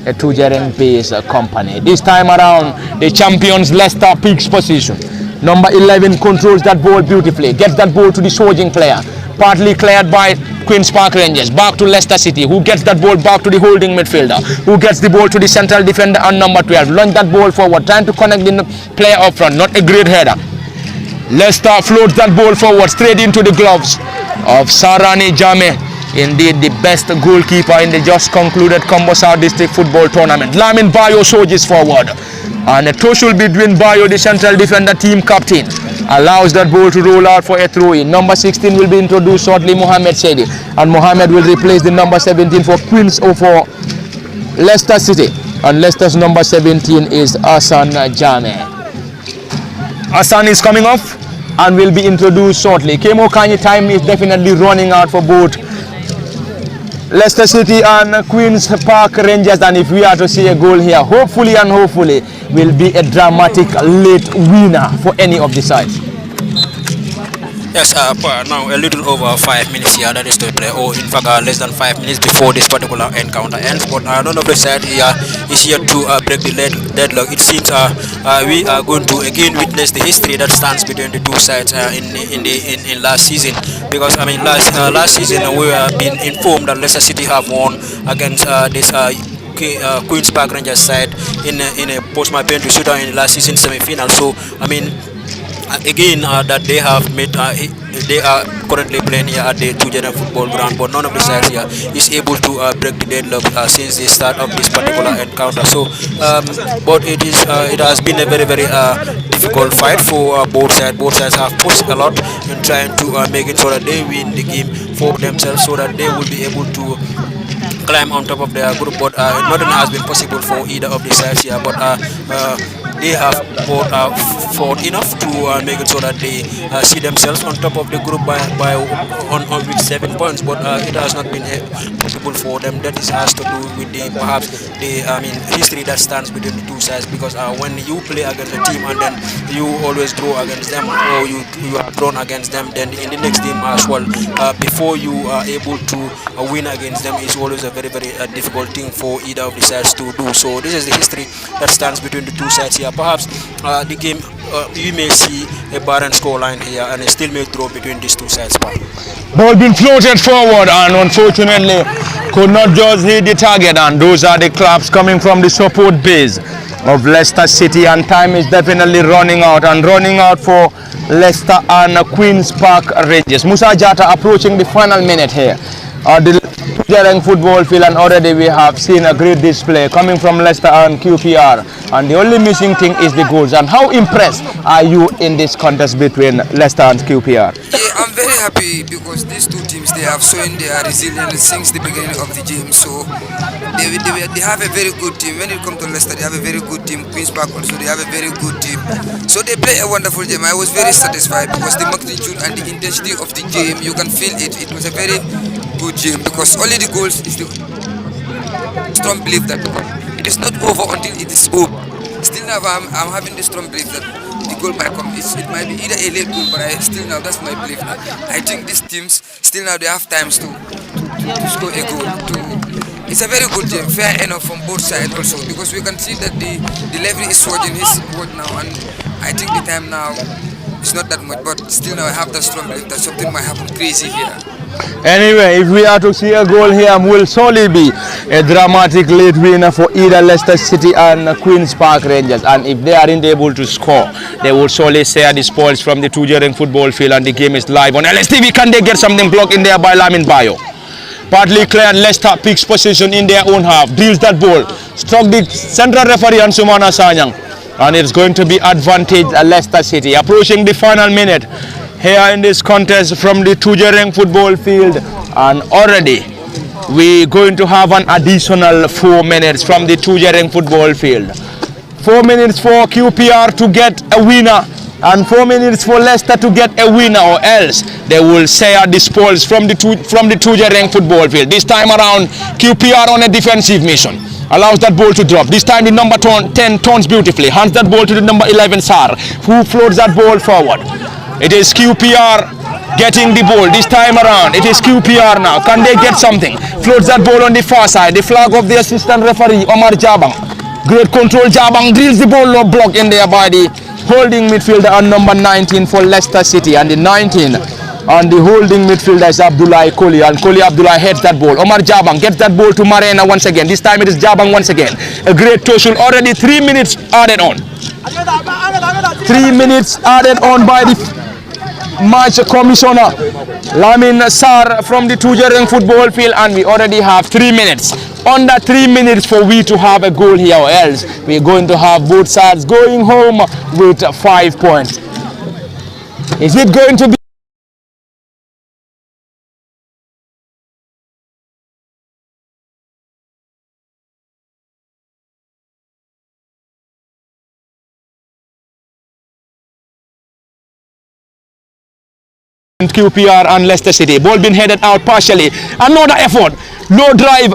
a Tujereng-based company. This time around, the champions Leicester picks position. Number 11 controls that ball beautifully, gets that ball to the surging player, partly cleared by Queen's Park Rangers, back to Leicester City, who gets that ball back to the holding midfielder, who gets the ball to the central defender and number 12, launch that ball forward, trying to connect the player up front, not a great header. Leicester floats that ball forward, straight into the gloves of Sarani Jame, indeed the best goalkeeper in the just concluded Combo South District Football Tournament. Lamin Bayo surges forward, and a tussle between Bayo, the central defender team captain, allows that ball to roll out for a throw-in. Number 16 will be introduced shortly, Mohamed Sedi, and Mohamed will replace the number 17 for Leicester City, and Leicester's number 17 is Hassan Jame. Hassan is coming off and will be introduced shortly. Kemo Kanyi, time is definitely running out for both Leicester City and Queen's Park Rangers, and if we are to see a goal here, hopefully will be a dramatic late winner for any of the sides. Yes, now a little over 5 minutes here that is to play, or in fact less than 5 minutes before this particular encounter ends. But none of the side here is here to break the deadlock. It seems we are going to again witness the history that stands between the two sides in last season. Because I mean last season we have been informed that Leicester City have won against this. Queen's Park Rangers side in a post-match penalty shootout in the last season semi-final. So I mean, again that they have made they are currently playing here at the Tujereng football ground, but none of the sides here is able to break the deadlock since the start of this particular encounter. So but it has been a very difficult fight for both sides have pushed a lot in trying to make it so that they win the game for themselves, so that they will be able to climb on top of their group. But nothing has been possible for either of the sides here, but they have fought enough to make it so that they see themselves on top of the group with 7 points, but it has not been possible for them. That has to do with perhaps the history that stands between the two sides, because when you play against a team and then you always draw against them, or you are drawn against them, then in the next game as well, before you are able to win against them, is always a very difficult thing for either of the sides to do. So this is the history that stands between the two sides here. Perhaps the game you may see a barren scoreline here, and it still may draw between these two sides. Ball being floated forward, and unfortunately could not just hit the target, and those are the claps coming from the support base of Leicester City, and time is definitely running out for Leicester and Queen's Park Rangers. Musa Jata approaching the final minute here at the Tujereng football field, and already we have seen a great display coming from Leicester and QPR, and the only missing thing is the goals. And how impressed are you in this contest between Leicester and QPR? Yeah, I'm very happy because these two teams, they have shown their resilience since the beginning of the game. So they have a very good team. When it comes to Leicester, they have a very good team. Queen's Park also, they have a very good team. So they play a wonderful game. I was very satisfied because the magnitude and the intensity of the game, you can feel it. It was a very good game, because only the goals is the strong belief that it is not over until it is over. Still now I'm having the strong belief that the goal might come. It might be either a late goal, but still now that's my belief. I think these teams still now they have times to score a goal. It's a very good game, fair enough from both sides also, because we can see that the level is swinging his board now, and I think the time now is not that much, but still now I have that strong belief that something might happen crazy here. Anyway, if we are to see a goal here, will surely be a dramatic late winner for either Leicester City and Queen's Park Rangers, and if they aren't able to score, they will surely share the spoils from the Tujereng football field, and the game is live on LSTV. Can they get something blocked in there by Lamin Bayo? Partly cleared, Leicester picks position in their own half, deals that ball, struck the central referee and Sumana Sanyang, and it's going to be advantage Leicester City. Approaching the final minute here in this contest from the Tujereng football field, and already we're going to have an additional 4 minutes from the Tujereng football field. 4 minutes for QPR to get a winner, and 4 minutes for Leicester to get a winner, or else they will share the spoils from the Tujereng football field. This time around, QPR on a defensive mission, allows that ball to drop. This time the number 10 turns beautifully, hands that ball to the number 11 Sar, who floats that ball forward. It is QPR getting the ball this time around. It is QPR now. Can they get something? Floats that ball on the far side. The flag of the assistant referee, Omar Jabang. Great control. Jabang drills the ball, no block in there by the holding midfielder and number 19 for Leicester City. And the 19 on the holding midfielder is Abdullah Koli. And Koli Abdullah heads that ball. Omar Jabang gets that ball to Marena once again. This time it is Jabang once again. A great total. Already 3 minutes added on. 3 minutes added on by the match commissioner Lamin Sar from the Tujereng football field, and we already have 3 minutes. Under 3 minutes for we to have a goal here, or else we're going to have both sides going home with 5 points. Is it going to be QPR and Leicester City? Ball being headed out partially. Another effort Low drive.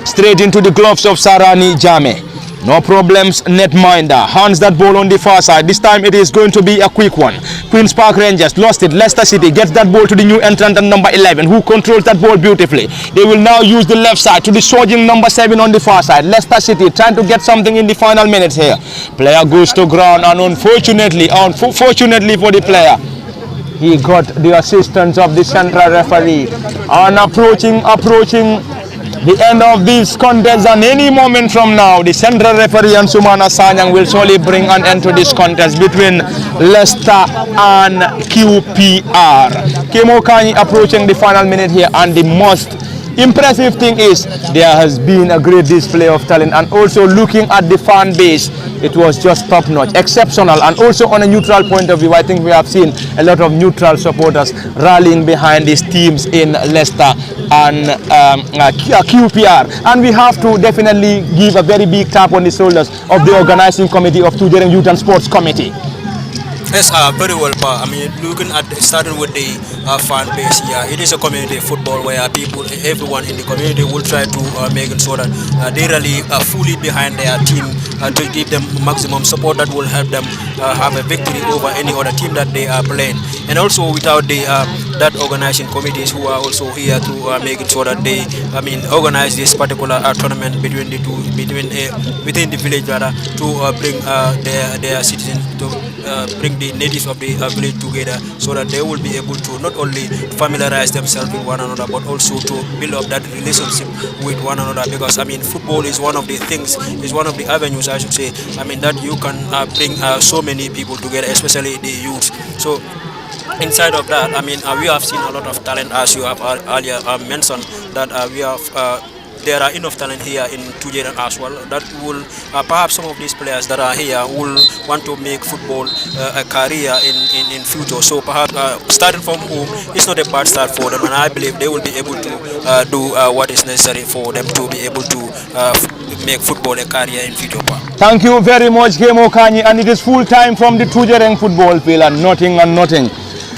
Straight into the gloves of Sarani Jame. No problems, netminder. Hands that ball on the far side. This time it is going to be a quick one. Queen's Park Rangers lost it. Leicester City gets that ball to the new entrant and number 11, who controls that ball beautifully. They will now use the left side to the surging number 7 on the far side. Leicester City trying to get something in the final minutes here. Player goes to ground, and unfortunately for the player, he got the assistance of the central referee. And approaching the end of this contest, and any moment from now, the central referee and Sumana Sanyang will surely bring an end to this contest between Leicester and QPR. Kemo Kani approaching the final minute here, and the most impressive thing is there has been a great display of talent, and also looking at the fan base, it was just top notch, exceptional. And also on a neutral point of view, I think we have seen a lot of neutral supporters rallying behind these teams in Leicester and QPR. And we have to definitely give a very big tap on the shoulders of the organizing committee of Tujereng Youth and Sports Committee. Yes, very well, Pa. I mean, looking at starting with the fan base here, it is a community football where everyone in the community will try to make it so that they rally fully behind their team to give them maximum support that will help them have a victory over any other team that they are playing. And also without the that organizing committees who are also here to make it so that they, organize this particular tournament between the two, within the village rather, to bring their citizens to bring the natives of the village together, so that they will be able to not only familiarize themselves with one another, but also to build up that relationship with one another. Because football is one of the things, is one of the avenues, I should say, that you can bring so many people together, especially the youth. So inside of that, we have seen a lot of talent, as you have earlier mentioned, that we have. There are enough talent here in Tujereng as well that will perhaps some of these players that are here will want to make football a career in future. So perhaps starting from home is not a bad start for them, and I believe they will be able to do what is necessary for them to be able to make football a career in future. Thank you very much, Kemo Kani, and it is full time from the Tujereng football field, and nothing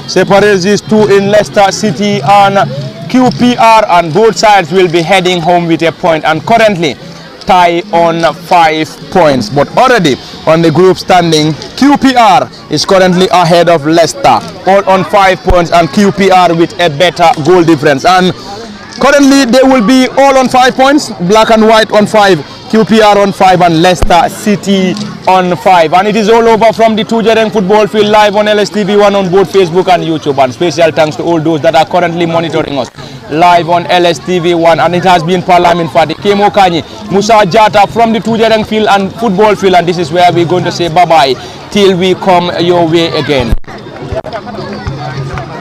separates these two in Leicester City and QPR, and both sides will be heading home with a point, and currently tie on 5 points. But already on the group standing, QPR is currently ahead of Leicester, all on 5 points, and QPR with a better goal difference. And currently they will be all on 5 points, black and white on 5, QPR on 5, and Leicester City on 5. And it is all over from the Tujereng football field, live on LSTV1 on both Facebook and YouTube. And special thanks to all those that are currently monitoring us live on LSTV1. And it has been Parliament Fadi, Kemo Kani, Musa Jata from the Tujereng field and football field. And this is where we're going to say bye-bye till we come your way again.